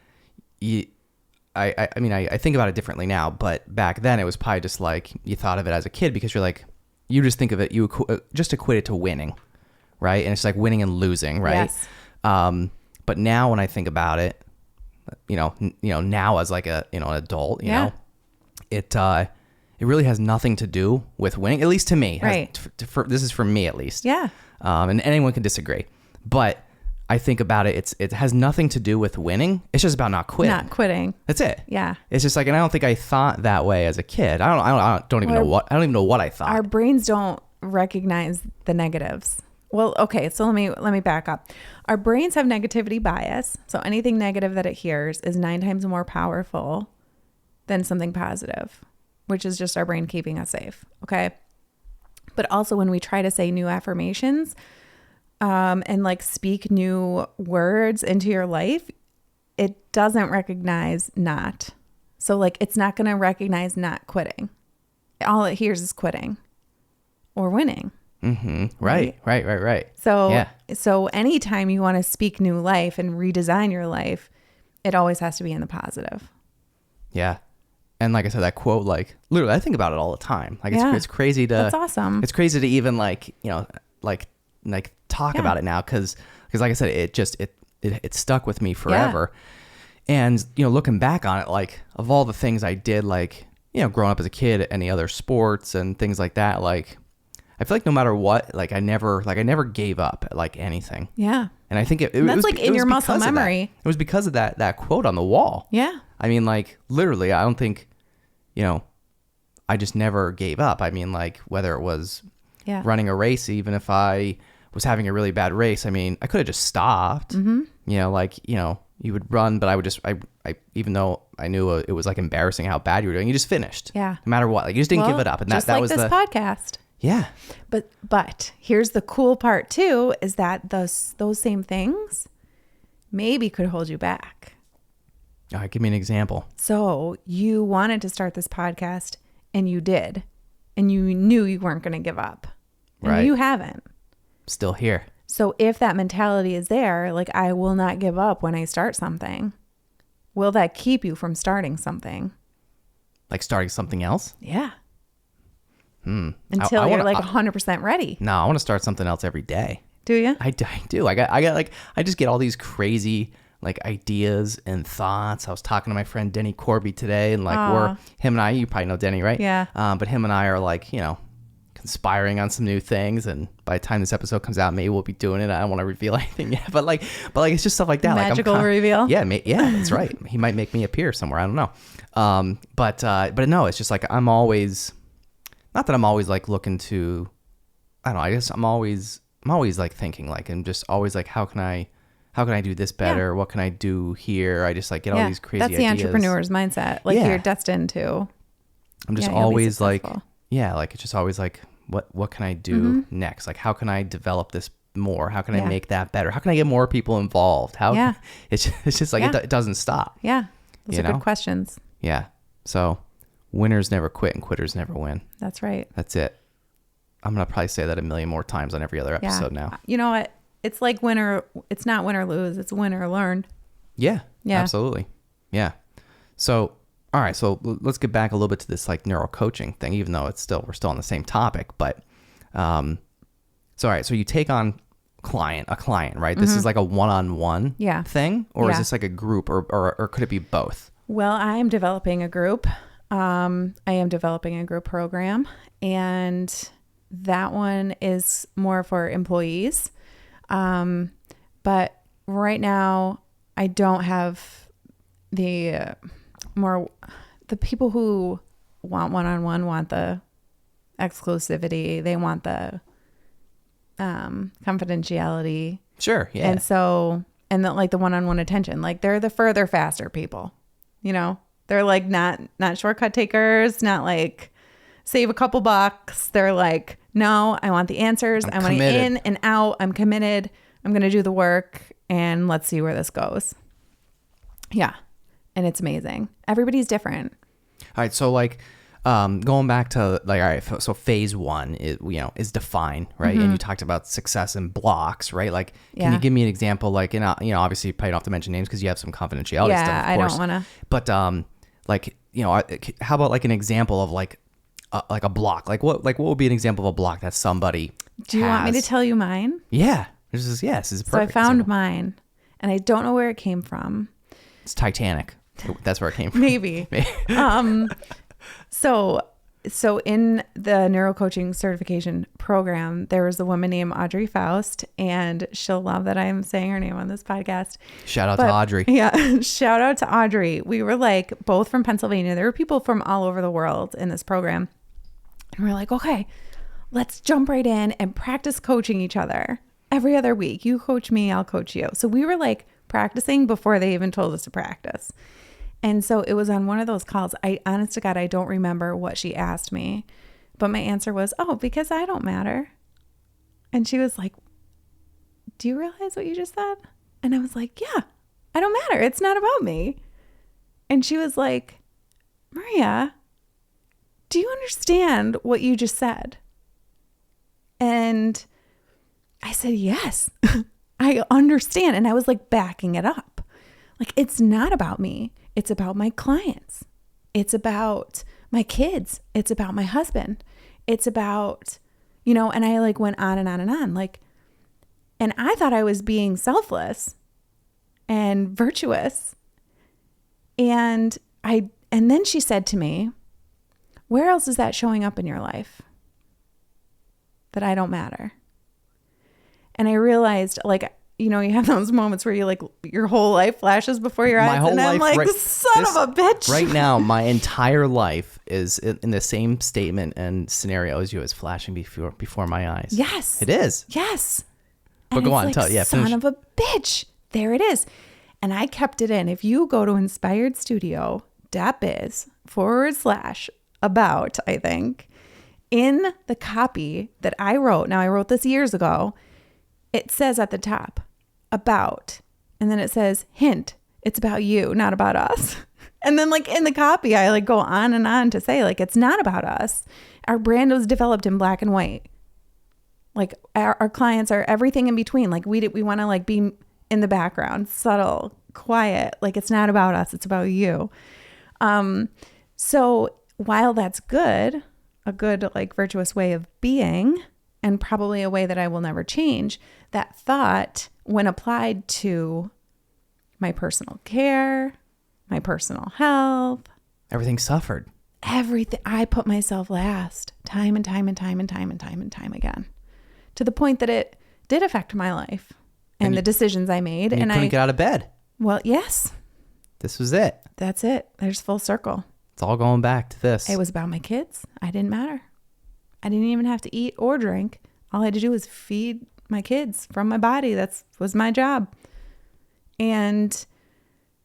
I think about it differently now, but back then it was probably just like you thought of it as a kid because you're like, you just think of it, you just equate it to winning, right? And it's like winning and losing, right? Yes. But now when I think about it, now as like an adult, you know, it really has nothing to do with winning, at least to me. Right. This is for me at least. Yeah. And anyone can disagree, but I think about it, it has nothing to do with winning. It's just about not quitting. Not quitting. That's it. Yeah. It's just like, and I don't think I thought that way as a kid. I don't even know what I thought. Our brains don't recognize the negatives. Well, okay, so let me back up. Our brains have negativity bias. So anything negative that it hears is 9 times more powerful than something positive, which is just our brain keeping us safe. Okay. But also when we try to say new affirmations, and like speak new words into your life, it doesn't recognize not. So like it's not going to recognize not quitting. All it hears is quitting or winning. Mm-hmm. Right. So anytime you want to speak new life and redesign your life, it always has to be in the positive. Yeah. And like I said, that quote, like literally, I think about it all the time. Like it's crazy to. That's awesome. It's crazy to even like talk about it now because like I said, it stuck with me forever. And looking back on it, like of all the things I did, like growing up as a kid, any other sports and things like that, like I feel like no matter what, like I never gave up at like anything. Yeah. And I think it that's was, like in your muscle memory. It was because of that quote on the wall. Yeah. I mean, like literally, I don't think, I just never gave up. I mean, like whether it was running a race, even if I was having a really bad race, I mean, I could have just stopped. Mm-hmm. You would run, but I would just, I even though I knew it was like embarrassing how bad you were doing, you just finished. Yeah. No matter what, like you just didn't give it up, and just that like was this podcast. Yeah. But here's the cool part too, is that those same things maybe could hold you back. All right, give me an example. So you wanted to start this podcast and you did, and you knew you weren't going to give up, and right. You haven't. Still here. So if that mentality is there, like I will not give up when I start something, will that keep you from starting something? Like starting something else? Yeah. Until you're like 100% ready. No, I want to start something else every day. Do you? I do. I got like, I just get all these crazy like ideas and thoughts. I was talking to my friend Denny Corby today, and like him and I, you probably know Denny, right? Yeah. But him and I are like, conspiring on some new things, and by the time this episode comes out, maybe we'll be doing it. I don't want to reveal anything yet, but like it's just stuff like that. Magical reveal. Yeah, that's right. He might make me appear somewhere. I don't know. But no, it's just like I'm always, not that I'm always like looking to, I don't know. I guess I'm always like thinking like, and just always like, how can I do this better? Yeah. What can I do here? I just like get all these crazy ideas. That's the entrepreneur's mindset. Like you're destined to. I'm just always like, like it's just always like, what can I do next? Like, how can I develop this more? How can I make that better? How can I get more people involved? It's just like, it doesn't stop. Yeah. Those are good questions. Yeah. So winners never quit and quitters never win. That's right. That's it. I'm going to probably say that a million more times on every other episode now. You know what? It's like it's not win or lose. It's win or learn. Yeah. Absolutely. Yeah. So, all right. So let's get back a little bit to this like NeuroCoaching thing, even though we're still on the same topic, but, all right. So you take on a client, right? This is like a one-on-one thing, or is this like a group or could it be both? Well, I am developing a group. I am developing a group program, and that one is more for employees. But right now I don't have the people who want one-on-one want the exclusivity. They want the, confidentiality. Sure. Yeah. And so, like the one-on-one attention, like they're the further faster people, they're like not shortcut takers, not like save a couple bucks. They're like, no, I want the answers. I want it in and out. I'm committed. I'm going to do the work, and let's see where this goes. Yeah. And it's amazing. Everybody's different. All right. So like, going back to like, all right, so phase one is, is define, right? And you talked about success in blocks, right? Like, can you give me an example? Like, obviously you probably don't have to mention names because you have some confidentiality stuff, of course. I don't want to. But, like, how about like an example of like a block? Like what would be an example of a block that somebody Do you want me to tell you mine? Yeah. This is a perfect So I found example. mine and I don't know where it came from. It's Titanic. That's where it came from. Maybe. So in the NeuroCoaching certification program, there was a woman named Audrey Faust, and she'll love that I'm saying her name on this podcast. Shout out to Audrey. Yeah. Shout out to Audrey. We were like both from Pennsylvania. There were people from all over the world in this program. And we're like, okay, let's jump right in and practice coaching each other every other week. You coach me, I'll coach you. So we were like practicing before they even told us to practice. And so it was on one of those calls. Honest to God, I don't remember what she asked me, but my answer was, oh, because I don't matter. And she was like, do you realize what you just said? And I was like, yeah, I don't matter. It's not about me. And she was like, Maria, do you understand what you just said? And I said, yes, I understand. And I was like backing it up. Like, it's not about me. It's about my clients. It's about my kids. It's about my husband. It's about, and I like went on and on and on. Like, and I thought I was being selfless and virtuous. And then she said to me, where else is that showing up in your life? That I don't matter. And I realized, like, you have those moments where you like your whole life flashes before your eyes. And I'm like, son of a bitch. Right now, my entire life is in the same statement and scenario as you, is flashing before my eyes. Yes. It is. Yes. But and go on, like, tell it. Yeah, son finish. of a bitch. There it is. And I kept it in. If you go to inspiredstudio.biz/about, I think, in the copy that I wrote, now I wrote this years ago, it says at the top, about, and then it says, hint, it's about you, not about us. And then like in the copy, I like go on and on to say, like, it's not about us. Our brand was developed in black and white. Like our clients are everything in between. Like we want to like be in the background, subtle, quiet. Like, it's not about us. It's about you. So while that's good, a good like virtuous way of being, and probably a way that I will never change, that thought, when applied to my personal care, my personal health, Everything suffered. everything, I put myself last time and time again, to the point that it did affect my life and the decisions I made. And you couldn't get out of bed. Well, yes, This was it. that's it. There's full circle. It's all going back to this. It was about my kids. I didn't matter. I didn't even have to eat or drink. All I had to do was feed my kids from my body. That was my job. And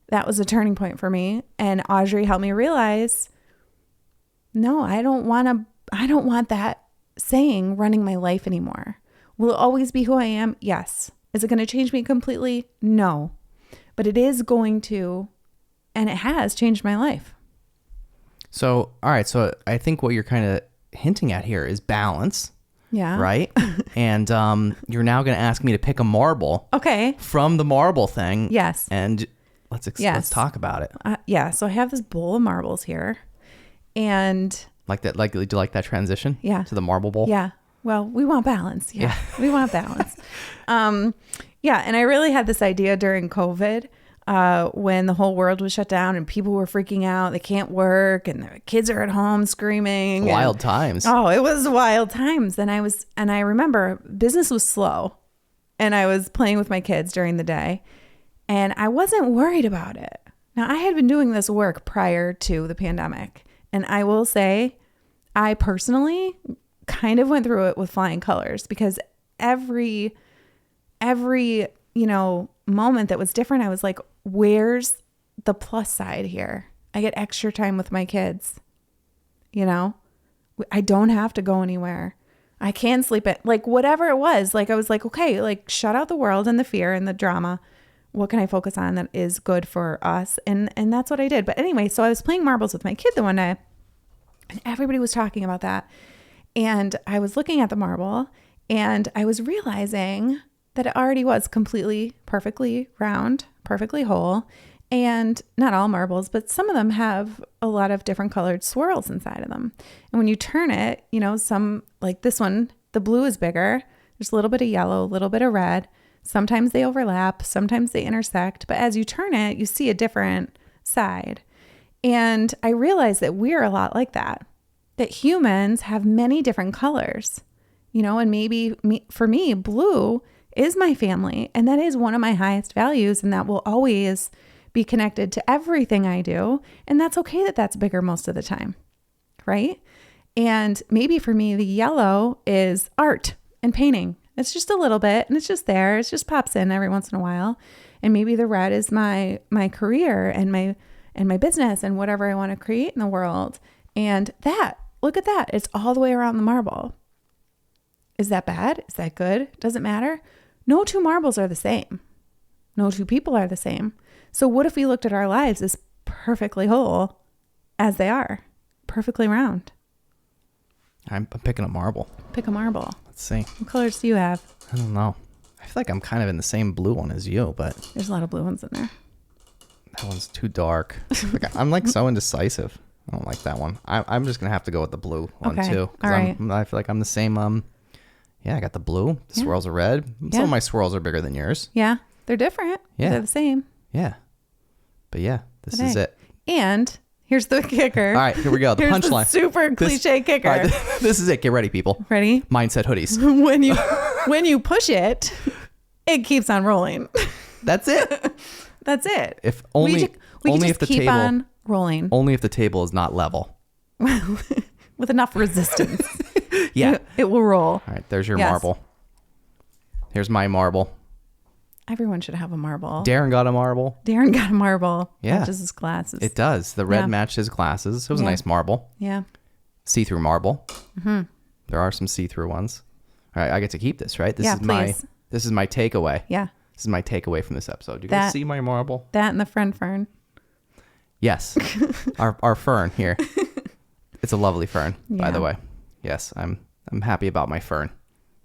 that was a turning point for me. And Audrey helped me realize, no, I don't want that saying running my life anymore. Will it always be who I am? Yes. Is it going to change me completely? No. But it is going to, and it has changed my life. So, all right. So I think what you're kind of hinting at here is balance. Yeah. Right? And you're now going to ask me to pick a marble. Okay. From the marble thing. Yes. And let's talk about it. Yeah. So I have this bowl of marbles here. And Like that, do you like that transition? Yeah. To the marble bowl? yeah, well, we want balance. Yeah. We want balance. Yeah. And I really had this idea during COVID, when the whole world was shut down and people were freaking out. They can't work and their kids are at home screaming. Wild times. Oh, it was wild times. And I remember business was slow and I was playing with my kids during the day and I wasn't worried about it. Now, I had been doing this work prior to the pandemic, and I will say I personally kind of went through it with flying colors, because every moment that was different, I was like, where's the plus side here? I get extra time with my kids. I don't have to go anywhere. I can sleep at, like, whatever it was. Like, I was like, okay, like, shut out the world and the fear and the drama. what can I focus on that is good for us? And that's what I did. But anyway, so I was playing marbles with my kid the one day, and everybody was talking about that. And I was looking at the marble, and I was realizing that it already was completely, perfectly round, perfectly whole. And not all marbles, but some of them have a lot of different colored swirls inside of them. And when you turn it, you know, some like this one, the blue is bigger. There's a little bit of yellow, a little bit of red. Sometimes they overlap, sometimes they intersect. But as you turn it, you see a different side. And I realized that we're a lot like that humans have many different colors, you know, and maybe for me, blue is my family. And that is one of my highest values. And that will always be connected to everything I do. And that's okay that that's bigger most of the time, right? And maybe for me, the yellow is art and painting. It's just a little bit and it's just there. It just pops in every once in a while. And maybe the red is my career and my business and whatever I want to create in the world. And that, look at that. It's all the way around the marble. Is that bad? Is that good? Doesn't matter. No two marbles are the same. No two people are the same. So what if we looked at our lives as perfectly whole as they are, perfectly round? I'm picking a marble. Pick a marble. Let's see. What colors do you have? I don't know. I feel like I'm kind of in the same blue one as you, but There's a lot of blue ones in there. that one's too dark. Like, I'm like so indecisive. I don't like that one. I'm just going to have to go with the blue one Okay. too. 'Cause All right. I feel like I'm the same. Yeah, I got the blue. The swirls are red. Some Yeah. of my swirls are bigger than yours. Yeah, they're different. Yeah. They're the same. Yeah. But yeah, this But is hey. it. And here's the kicker. All right, here we go. The Here's the punchline. super cliche kicker. All right, this is it. Get ready, people. Ready? Mindset hoodies. when you push it, it keeps on rolling. That's it. That's it. If only, we can only just if the keep table, on rolling only if the table is not level. with enough resistance. Yeah. It will roll. All right, there's your Yes. marble. Here's my marble. Everyone should have a marble. Darren got a marble. Darren got a marble. Yeah. Matches his glasses. It does. The red Yeah. matched his glasses. It was a Yeah. nice marble. Yeah. See-through marble. Mm-hmm. There are some see-through ones. All right, I get to keep this, right? This Yeah, is my please. this is my takeaway. Yeah. This is my takeaway from this episode. You guys That- see my marble? That and the friend fern. Yes. our fern here. It's a lovely fern, by Yeah. the way. Yes, I'm happy about my fern.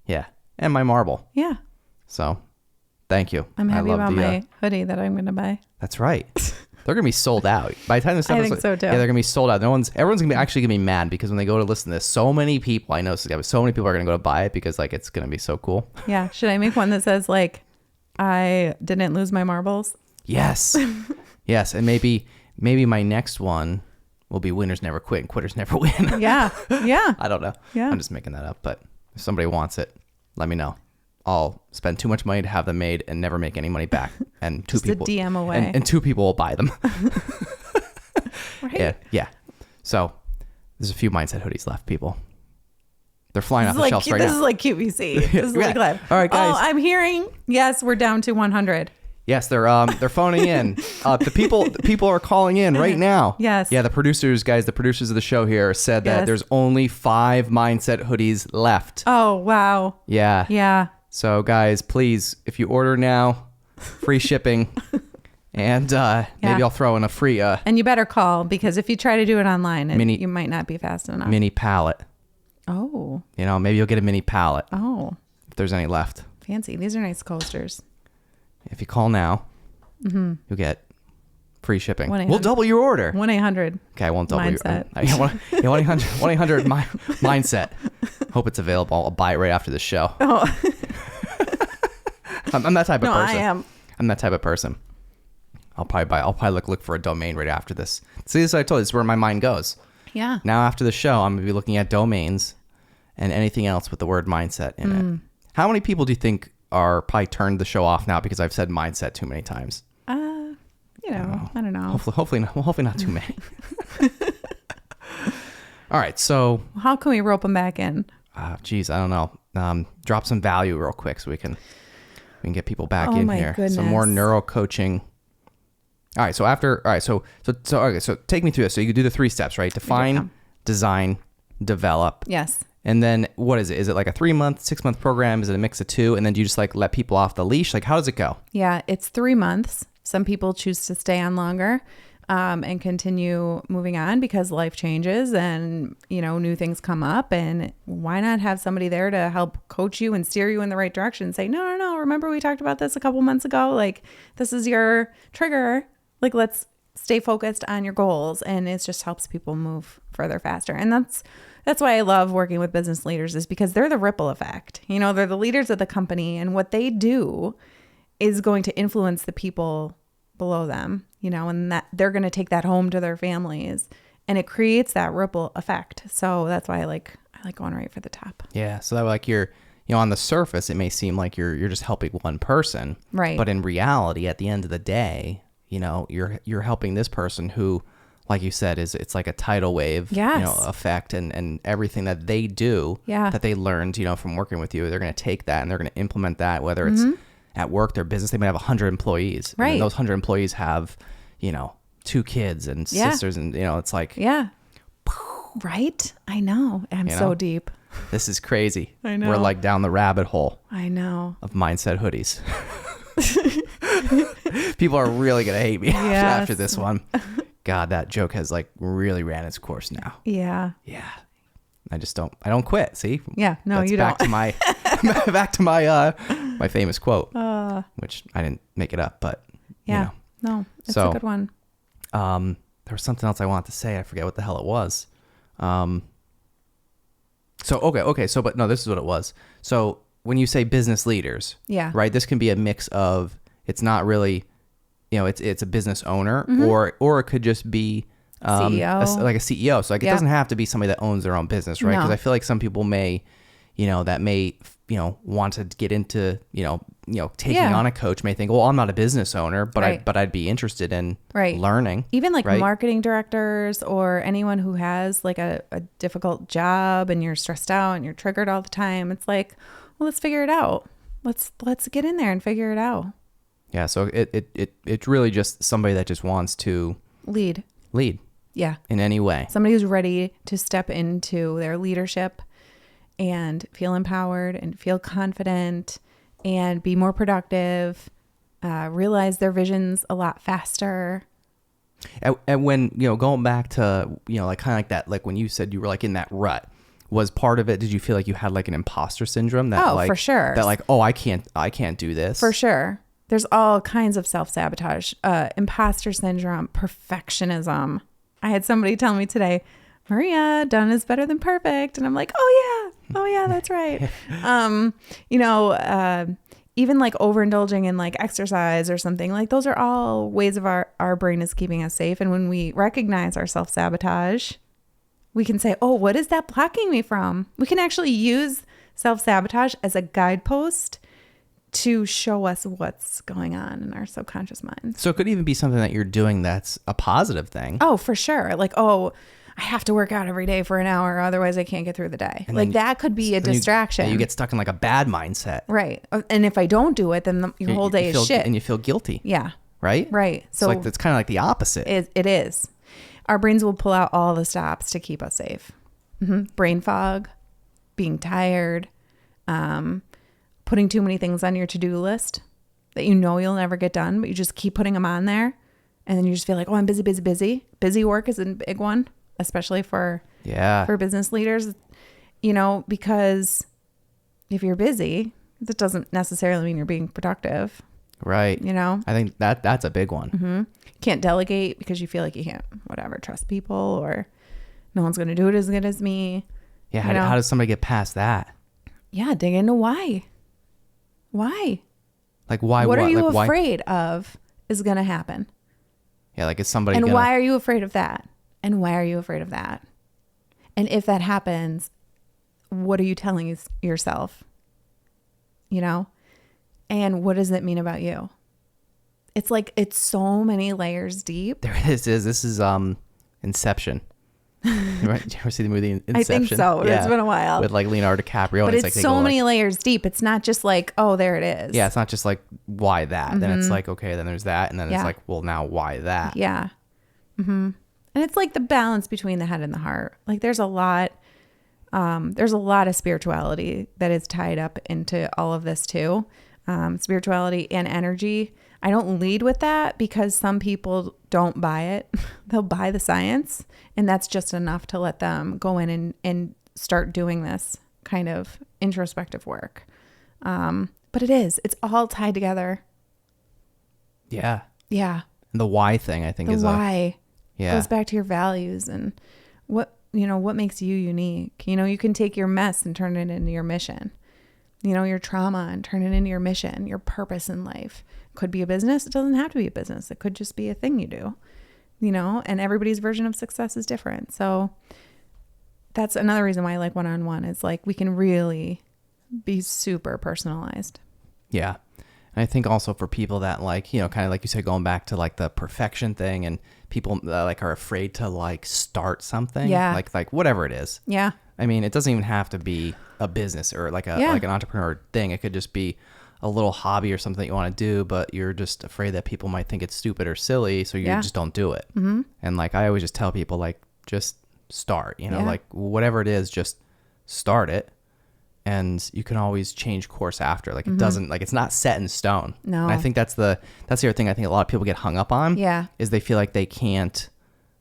Yeah. And my marble. Yeah. So, thank you. I'm happy I love about the, my hoodie that I'm going to buy. That's right. They're gonna be sold out by the time this I episode. think so, too. Yeah, they're gonna be sold out. Everyone's gonna be actually gonna be mad because when they go to listen to this, so many people I know, so many people are gonna go to buy it because like it's gonna be so cool. Yeah. Should I make one that says like, I didn't lose my marbles? Yes, yes, and maybe my next one will be winners never quit and quitters never win. Yeah. Yeah. I don't know. Yeah. I'm just making that up, but if somebody wants it, let me know. I'll spend too much money to have them made and never make any money back. And two Just a people DM away. and two people will buy them. Right. Yeah. So there's a few mindset hoodies left, people. They're flying off This the is shelves like, right this now. is like QVC. This is like Yeah. live. All right, guys. Oh, I'm hearing. Yes, we're down to 100. Yes, they're phoning in. The people are calling in right now. Yes. Yeah, the producers of the show here said that Yes. there's only 5 mindset hoodies left. Oh, wow. Yeah. Yeah. So guys, please, if you order now, free shipping, and maybe I'll throw in a free And you better call because if you try to do it online, Mini- you might not be fast enough. mini pallet. Oh. You know, maybe you'll get a mini pallet Oh. if there's any left. Fancy. These are nice coasters. If you call now, you'll get free shipping. 1-800. We'll double your order. 1-800. Okay, I won't double Mindset. your 1-800 mindset. Hope it's available. I'll buy it right after the show. Oh. I'm that type of No, person. I am. I'm that type of person. I'll probably look for a domain right after this. See, this is what I told you. This is where my mind goes. Yeah. Now after the show, I'm going to be looking at domains and anything else with the word mindset in it. How many people do you think are probably turned the show off now because I've said mindset too many times? You know, I don't know. Hopefully not too many. All right, so How can we rope them back in? geez, I don't know. Drop some value real quick so we can get people back in my here. goodness. Some more NeuroCoaching. All right, so take me through this. So you could do the 3 steps, right? Define, design, develop, Yes. And then what is it? Is it like a 3-month, 6-month program? Is it a mix of two? And then do you just like let people off the leash? Like, how does it go? Yeah, it's 3 months. Some people choose to stay on longer and continue moving on because life changes and, you know, new things come up. And why not have somebody there to help coach you and steer you in the right direction? Say, no. Remember we talked about this a couple months ago? Like, this is your trigger. Like, let's stay focused on your goals. And it just helps people move further, faster. And that's why I love working with business leaders, is because they're the ripple effect. You know, they're the leaders of the company, and what they do is going to influence the people below them, you know, and that they're going to take that home to their families, and it creates that ripple effect. So that's why I like going right for the top. Yeah. So that like you're, you know, on the surface, it may seem like you're just helping one person, right? But in reality, at the end of the day, you know, you're helping this person who, like you said, it's like a tidal wave, yes, you know, effect, and everything that they do, that they learned, you know, from working with you, they're going to take that and they're going to implement that, whether it's at work, their business. They might have 100 employees, right? And those 100 employees have, you know, 2 kids and sisters, and you know, it's like, right. I know. I'm so deep. This is crazy. I know. We're like down the rabbit hole. I know. Of mindset hoodies. People are really gonna hate me after this one. God, that joke has like really ran its course now. Yeah. I don't quit. See? Yeah. No, that's you back don't. To my, back to my, my famous quote, which I didn't make it up, but you know. No, it's a good one. There was something else I wanted to say. I forget what the hell it was. Okay. So, but no, this is what it was. So when you say business leaders, right, this can be a mix of, it's not really, you know, it's a business owner, or it could just be CEO. like a CEO. So like, it doesn't have to be somebody that owns their own business, right? Because I feel like some people may, you know, want to get into, you know, taking on a coach, may think, well, I'm not a business owner, but I'd be interested in learning. Even like marketing directors or anyone who has like a difficult job and you're stressed out and you're triggered all the time. It's like, well, let's figure it out. Let's get in there and figure it out. Yeah. So it's really just somebody that just wants to lead. Yeah. In any way. Somebody who's ready to step into their leadership and feel empowered and feel confident and be more productive, realize their visions a lot faster. And when, you know, going back to, you know, like kind of like that, like when you said you were like in that rut, was part of it, did you feel like you had like an imposter syndrome that like, for sure. That like, oh, I can't do this. For sure. There's all kinds of self-sabotage, imposter syndrome, perfectionism. I had somebody tell me today, Maria, done is better than perfect. And I'm like, oh yeah, that's right. You know, even like overindulging in like exercise or something, like those are all ways of our brain is keeping us safe. And when we recognize our self-sabotage, we can say, oh, what is that blocking me from? We can actually use self-sabotage as a guidepost to show us what's going on in our subconscious minds. So it could even be something that you're doing that's a positive thing. Oh, for sure. Like, oh, I have to work out every day for an hour, otherwise I can't get through the day. And like that could be a distraction. You get stuck in like a bad mindset. Right. And if I don't do it, then your whole day is shit. And you feel guilty. Yeah. Right? Right. So like it's kind of like the opposite. It is. Our brains will pull out all the stops to keep us safe. Brain fog, being tired, putting too many things on your to-do list that you know you'll never get done, but you just keep putting them on there. And then you just feel like, oh, I'm busy. Busy work is a big one, especially for business leaders, you know, because if you're busy, that doesn't necessarily mean you're being productive. Right. You know, I think that's a big one. You can't delegate because you feel like you can't, trust people, or no one's going to do it as good as me. Yeah. How does somebody get past that? Yeah. Dig into why. Like why? What are you like, afraid of is going to happen? Yeah. Like is somebody And why are you afraid of that? And why are you afraid of that? And if that happens, what are you telling yourself? You know? And what does it mean about you? It's like, it's so many layers deep. There is. This is Inception. Right? Did you ever see the movie Inception? I think so. Yeah. It's been a while. With like Leonardo DiCaprio. But and it's like so many layers deep. It's not just like, oh, there it is. Yeah. It's not just like, why that? Then it's like, okay, then there's that. And then it's like, well, now why that? Yeah. And it's like the balance between the head and the heart. Like there's a lot There's a lot of spirituality that is tied up into all of this too. Spirituality and energy. I don't lead with that because some people don't buy it. They'll buy the science, and that's just enough to let them go in and start doing this kind of introspective work. But it's all tied together. Yeah. Yeah. And the why thing, I think, The is why goes yeah. back to your values and what makes you unique. You can take your mess and turn it into your mission. Your trauma and turn it into your mission, your purpose in life. It could be a business. It doesn't have to be a business. It could just be a thing you do, and everybody's version of success is different. So that's another reason why I like one-on-one is like we can really be super personalized. Yeah. And I think also for people that like, kind of like you said, going back to like the perfection thing, and people like are afraid to like start something. Yeah. Like whatever it is. Yeah. I mean, it doesn't even have to be a business or like an entrepreneur thing. It could just be a little hobby or something that you want to do, but you're just afraid that people might think it's stupid or silly, so you just don't do it. Mm-hmm. And like I always just tell people, like, just start. Like whatever it is, just start it, and you can always change course after. Like it doesn't, like it's not set in stone. No. And I think that's the other thing I think a lot of people get hung up on. Yeah. Is they feel like they can't,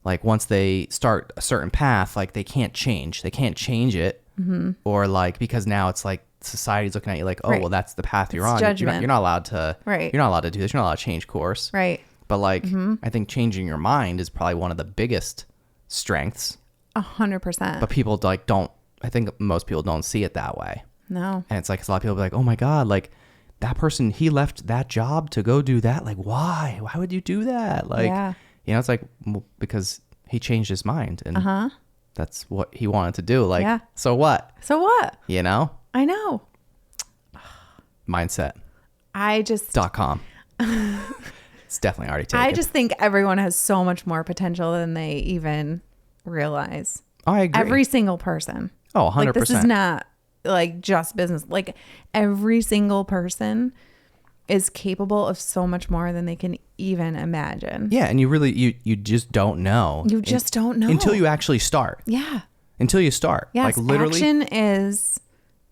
like once they start a certain path, like they can't change it. Mm-hmm. Or like, because now it's like society's looking at you like, oh, right. well, that's the path you're It's on. judgment. You're not allowed to, right. You're not allowed to do this. You're not allowed to change course. Right. But like, I think changing your mind is probably one of the biggest strengths. 100%. But people like I think most people don't see it that way. No. And it's like, a lot of people be like, oh my God, like that person, he left that job to go do that. Like, why? Why would you do that? Like, it's like, well, because he changed his mind and that's what he wanted to do. Like, so what? So what? I know. Mindset. I just .com. It's definitely already taken. I just think everyone has so much more potential than they even realize. Oh, I agree. Every single person. Oh, 100%. Like, this is not like just business. Like every single person is capable of so much more than they can even imagine. Yeah, and you just don't know. You just don't know until you actually start. Yeah. Until you start. Yes, like literally. Action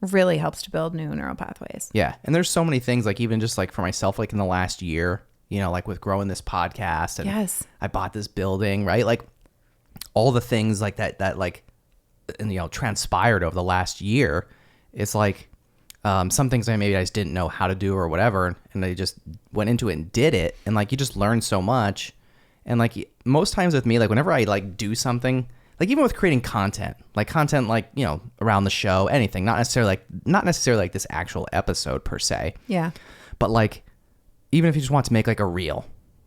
really helps to build new neural pathways. Yeah, and there's so many things, like even just like for myself, like in the last year, like with growing this podcast, and I bought this building, right? Like all the things like that like, and transpired over the last year. It's like some things I just didn't know how to do or whatever, and I just went into it and did it, and like you just learn so much. And like most times with me, like whenever I like do something, like even with creating content like around the show, anything, not necessarily like this actual episode per se, but like even if you just want to make like a reel,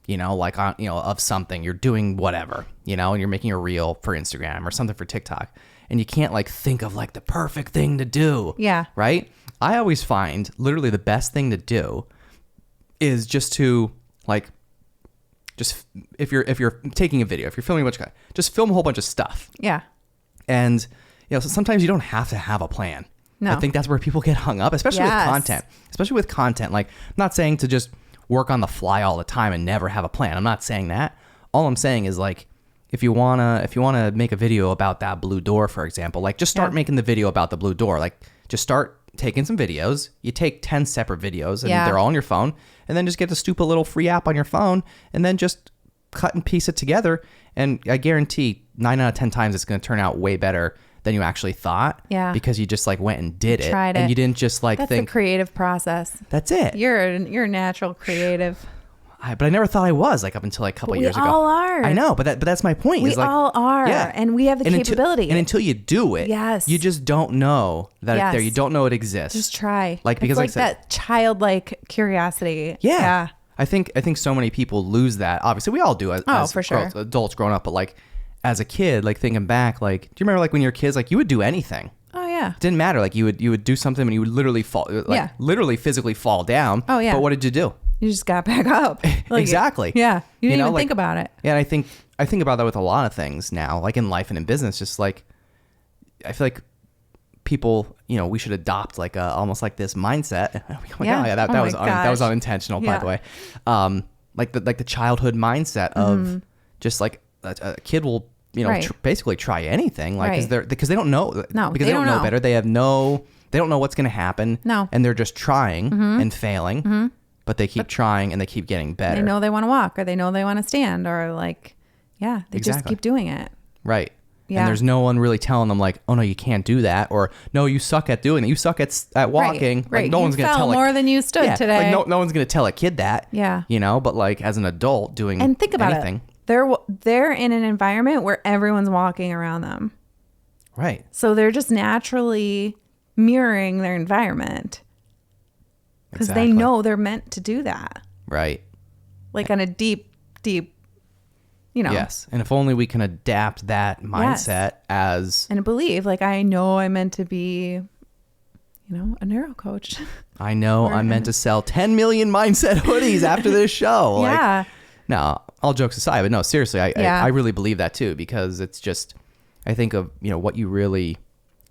like on of something, you're doing whatever, and you're making a reel for Instagram or something for TikTok, and you can't like think of like the perfect thing to do, right? I always find literally the best thing to do is just to like, just if you're taking a video, if you're filming a bunch of, just film a whole bunch of stuff. Yeah. And so sometimes you don't have to have a plan. No. I think that's where people get hung up, especially with content. Like, I'm not saying to just work on the fly all the time and never have a plan. I'm not saying that. All I'm saying is like, if you wanna make a video about that blue door, for example, like just start making the video about the blue door. Like just start taking some videos. You take 10 separate videos and they're all on your phone, and then just get the stupid little free app on your phone, and then just cut and piece it together. And I guarantee 9 out of 10 times it's going to turn out way better than you actually thought. Yeah. Because you just like went and did it. Tried it. And you didn't just like That's think. the creative process. That's it. You're a natural creative. But I never thought I was, like up until like a couple years ago. We all are. I know, but that's my point. We is like, all are. Yeah. And we have the capability. And until you do it, you just don't know that it's there. You don't know it exists. Just try. Like, because it's like that childlike curiosity. Yeah. I think so many people lose that. Obviously, we all do as for sure. adults growing up. But like as a kid, like thinking back, like, do you remember like when you were kids, like you would do anything? Oh yeah. It didn't matter. Like you would do something and you would literally fall, like literally physically fall down. Oh yeah. But what did you do? You just got back up. Like, exactly. Yeah. You didn't even like, think about it. Yeah. And I think about that with a lot of things now, like in life and in business. Just like, I feel like people, we should adopt like almost like this mindset. That was unintentional, by the way. Like the childhood mindset of just like a kid will Right. basically try anything, like, Right. because they don't know. No, because they they don't don't know know. better. They don't know what's going to happen. No. And they're just trying and failing, but they keep trying and they keep getting better. They know they want to walk, or they know they want to stand, or like, yeah, they just Exactly. keep doing it. Right. Yeah. And there's no one really telling them like, oh no, you can't do that, or no, you suck at doing that. You suck at walking. Right. Like, no one's You gonna fell tell more than you stood today. Like no one's gonna tell a kid that. Yeah. But like as an adult doing And think about anything. it. They're in an environment where everyone's walking around them. Right. So they're just naturally mirroring their environment because they Exactly. know they're meant to do that. Right. Like on a deep, Yes. And if only we can adapt that mindset as and believe, like, I know I'm meant to be, a NeuroCoach. I know I'm meant to sell 10 million mindset hoodies after this show. Yeah. Like, no, all jokes aside, but no, seriously, Yeah. I really believe that too, because it's just, I think of, what you really,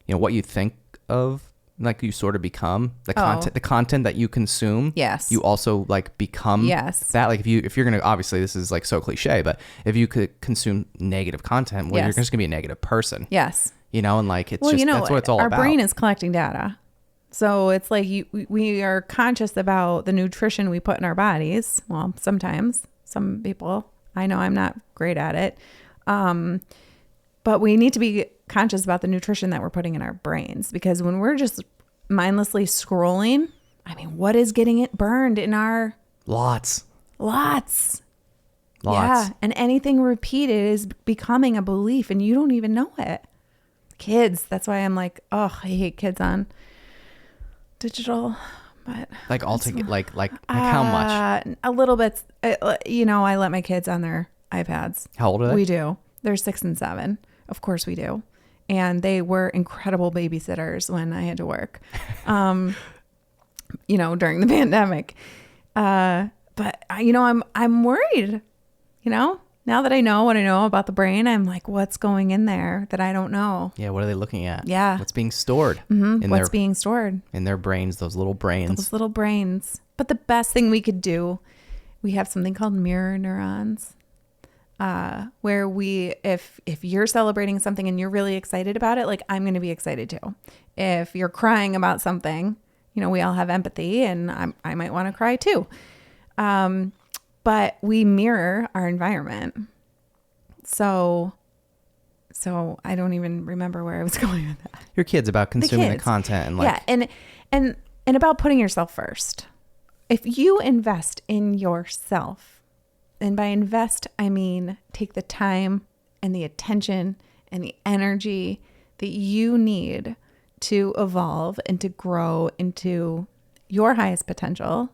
what you think of, like you sort of become the content that you consume. Yes. You also like become Yes. that. Like if you're going to, obviously this is like so cliche, but if you could consume negative content, well, Yes. you're just gonna be a negative person. Yes. And like, it's Well, just, that's what it's all our about. brain is collecting data. So it's like we are conscious about the nutrition we put in our bodies. Well, sometimes, some people, I know I'm not great at it. But we need to be conscious about the nutrition that we're putting in our brains, because when we're just mindlessly scrolling, I mean, what is getting it burned in our Lots. Yeah. And anything repeated is becoming a belief and you don't even know it. Kids. That's why I'm like, oh, I hate kids on digital, but Like like how much? A little bit. I let my kids on their iPads. How old are they? We do. They're 6 and 7. Of course we do. And they were incredible babysitters when I had to work, during the pandemic. But I'm worried, now that I know what I know about the brain, I'm like, what's going in there that I don't know? Yeah, what are they looking at? Yeah. What's being stored What's being stored? in their brains, those little brains. Those little brains. But the best thing we could do, we have something called mirror neurons, where if you're celebrating something and you're really excited about it, like I'm going to be excited too. If you're crying about something, we all have empathy, and I might want to cry too. But we mirror our environment. So I don't even remember where I was going with that. Your kids about consuming the kids. content and like, Yeah, and about putting yourself first. If you invest in yourself, and by invest I mean take the time and the attention and the energy that you need to evolve and to grow into your highest potential,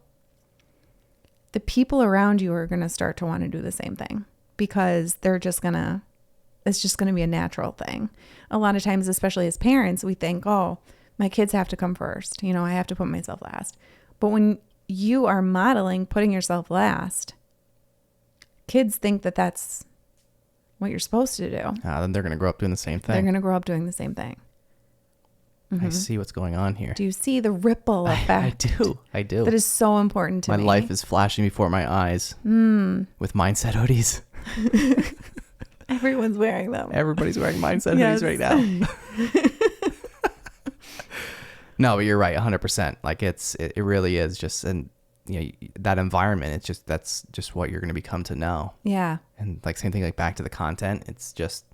the people around you are going to start to want to do the same thing, because it's just going to be a natural thing. A lot of times, especially as parents, we think, oh, my kids have to come first. I have to put myself last. But when you are modeling putting yourself last, kids think that that's what you're supposed to do. then they're going to grow up doing the same They're thing. going to grow up doing the same thing. I see what's going on here. Do you see the ripple effect? I do. That is so important to My me. life is flashing before my eyes with mindset hoodies. Everyone's wearing them. Everybody's wearing mindset Yes. hoodies right now. No, but you're right, 100%. Like it really is just, and that environment. That's just what you're going to become to know. Yeah. And like same thing, like back to the content. It's just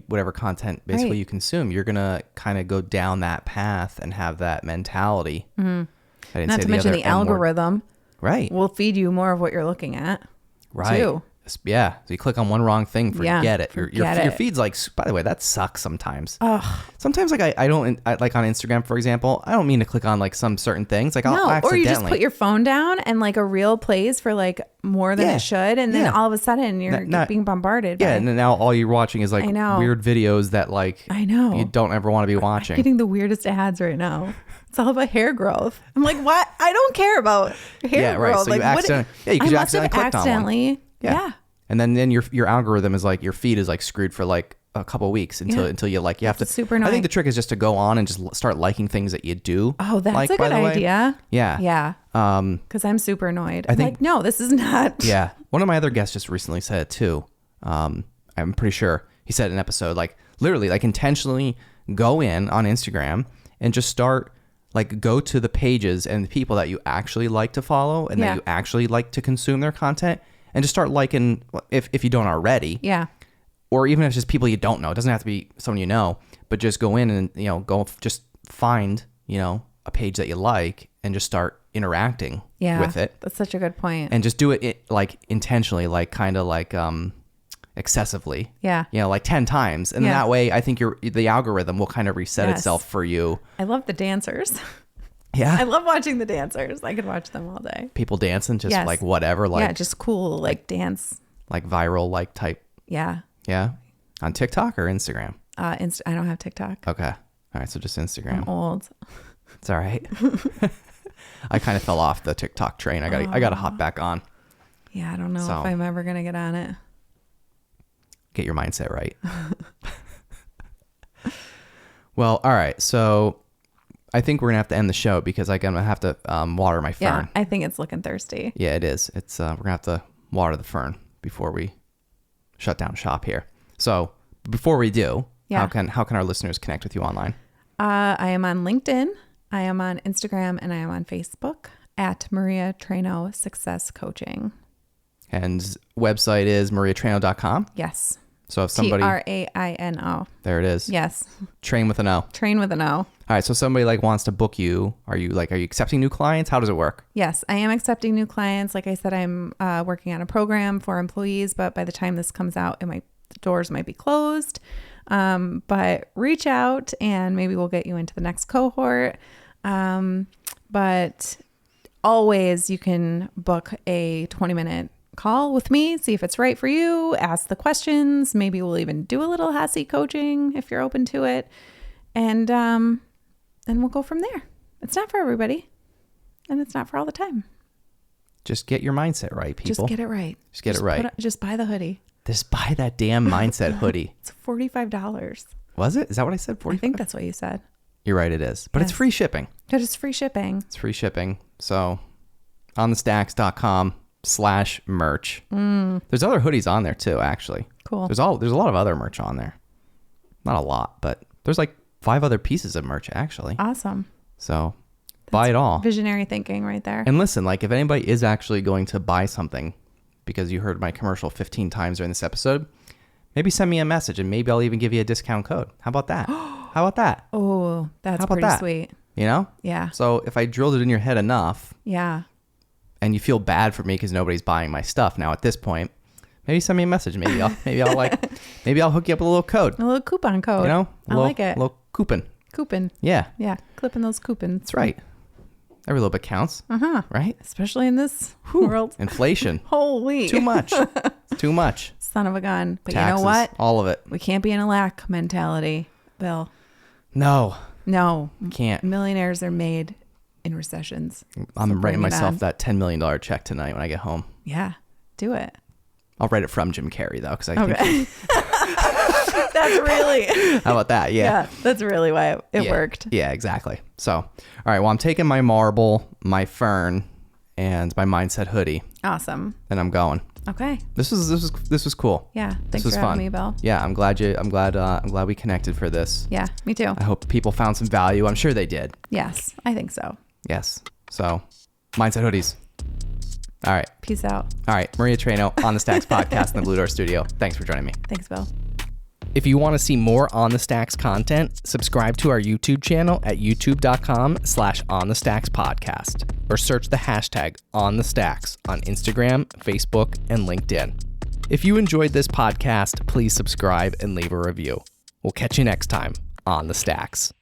whatever content basically Right. you consume, you're gonna kind of go down that path and have that mentality. Mm-hmm. Not to mention the algorithm right? will feed you more of what you're looking at. Right. Too. Yeah. So you click on one wrong thing, forget it. forget Your it. feed's like, by the way, that sucks sometimes. Ugh. Sometimes like I don't like on Instagram, for example, I don't mean to click on like some certain things. Like I'll No, accidentally. or you just put your phone down and like a reel plays for like more than Yeah. it should, and then Yeah. all of a sudden you're Not- being bombarded. Yeah, by, and then now all you're watching is like I know. weird videos that like I know. you don't ever want to be I'm watching. getting the weirdest ads right now. It's all about hair growth. I'm like, what? I don't care about hair Yeah, right. growth. So you like, accidentally- yeah, because I you must have accidentally clicked on one. accidentally. Yeah. And then your algorithm is like your feed is like screwed for like a couple of weeks until you like you have to. It's super I annoying. think the trick is just to go on and just start liking things that you do. Oh, that's like, a by good the way. idea. Yeah. Yeah. Because I'm super annoyed. I'm think- like, no, this is not. Yeah. One of my other guests just recently said it too. I'm pretty sure he said in an episode, like literally like intentionally go in on Instagram and just start like go to the pages and the people that you actually like to follow and that you actually like to consume their content, and just start liking if you don't already. Yeah. Or even if it's just people you don't know. It doesn't have to be someone you know, but just go in and, go just find, a page that you like and just start interacting with it. That's such a good point. And just do it like intentionally, like kind of like excessively. Yeah. Like 10 times. And then that way I think the algorithm will kind of reset itself for you. I love the dancers. Yeah. I love watching the dancers. I could watch them all day. People dancing, just like whatever. Like, just cool, like dance. Like viral, like type. Yeah. Yeah. On TikTok or Instagram? I don't have TikTok. Okay. All right. So just Instagram. I'm old. It's all right. I kind of fell off the TikTok train. I got to hop back on. Yeah. I don't know if I'm ever going to get on it. Get your mindset right. Well, all right. So I think we're going to have to end the show because I'm going to have to water my fern. Yeah, I think it's looking thirsty. Yeah, it is. It's we're going to have to water the fern before we shut down shop here. So before we do, how can our listeners connect with you online? I am on LinkedIn. I am on Instagram, and I am on Facebook at Maria Traino Success Coaching. And website is mariatraino.com. Yes. So if somebody Traino. There it is. Yes. Train with an O. Train with an O. All right. So somebody like wants to book you. Are you accepting new clients? How does it work? Yes, I am accepting new clients. Like I said, I'm working on a program for employees, but by the time this comes out, the doors might be closed. But reach out and maybe we'll get you into the next cohort. But always you can book a 20-minute call with me, see if it's right for you, ask the questions. Maybe we'll even do a little HASI coaching if you're open to it. And we'll go from there. It's not for everybody and it's not for all the time. Just get your mindset right, people. Just get it right. Just buy the hoodie. Just buy that damn mindset hoodie. It's $45. Was it? Is that what I said? 45? I think that's what you said. You're right, it is. But it's free shipping. But it's free shipping. It's free shipping. So onthestacks.com/merch. There's other hoodies on there too, actually. Cool. There's a lot of other merch on there. Not a lot, but there's like 5 other pieces of merch actually. Awesome. So buy it all. Visionary thinking right there. And listen, like if anybody is actually going to buy something because you heard my commercial 15 times during this episode, maybe send me a message and maybe I'll even give you a discount code. How about that? How about that? Oh, that's pretty sweet. Yeah. So if I drilled it in your head enough. Yeah. And you feel bad for me because nobody's buying my stuff now at this point, maybe send me a message. Maybe I'll hook you up with a little code. A little coupon code. I like it. A little coupon. Coupon. Yeah. Yeah. Clipping those coupons. That's right. Every little bit counts. Right? Especially in this world. Inflation. Holy. Too much. Too much. Son of a gun. But Taxes, you know what? All of it. We can't be in a lack mentality, Bill. No. Can't. Millionaires are made in recessions. I'm writing myself that $10 million check tonight when I get home. Yeah. Do it. I'll write it from Jim Carrey though, because I think that's really. How about that? Yeah. That's really why it worked. Yeah, exactly. So, all right. Well, I'm taking my marble, my fern, and my mindset hoodie. Awesome. And I'm going. Okay. This was cool. Yeah. Thanks for having me, Bill. Yeah, I'm glad we connected for this. Yeah, me too. I hope people found some value. I'm sure they did. Yes, I think so. Yes. So, mindset hoodies. All right. Peace out. All right. Maria Traino on the Stacks podcast in the Blue Door Studio. Thanks for joining me. Thanks, Bill. If you want to see more On the Stacks content, subscribe to our YouTube channel at youtube.com/onthestackspodcast or search the hashtag #OnTheStacks on Instagram, Facebook, and LinkedIn. If you enjoyed this podcast, please subscribe and leave a review. We'll catch you next time on The Stacks.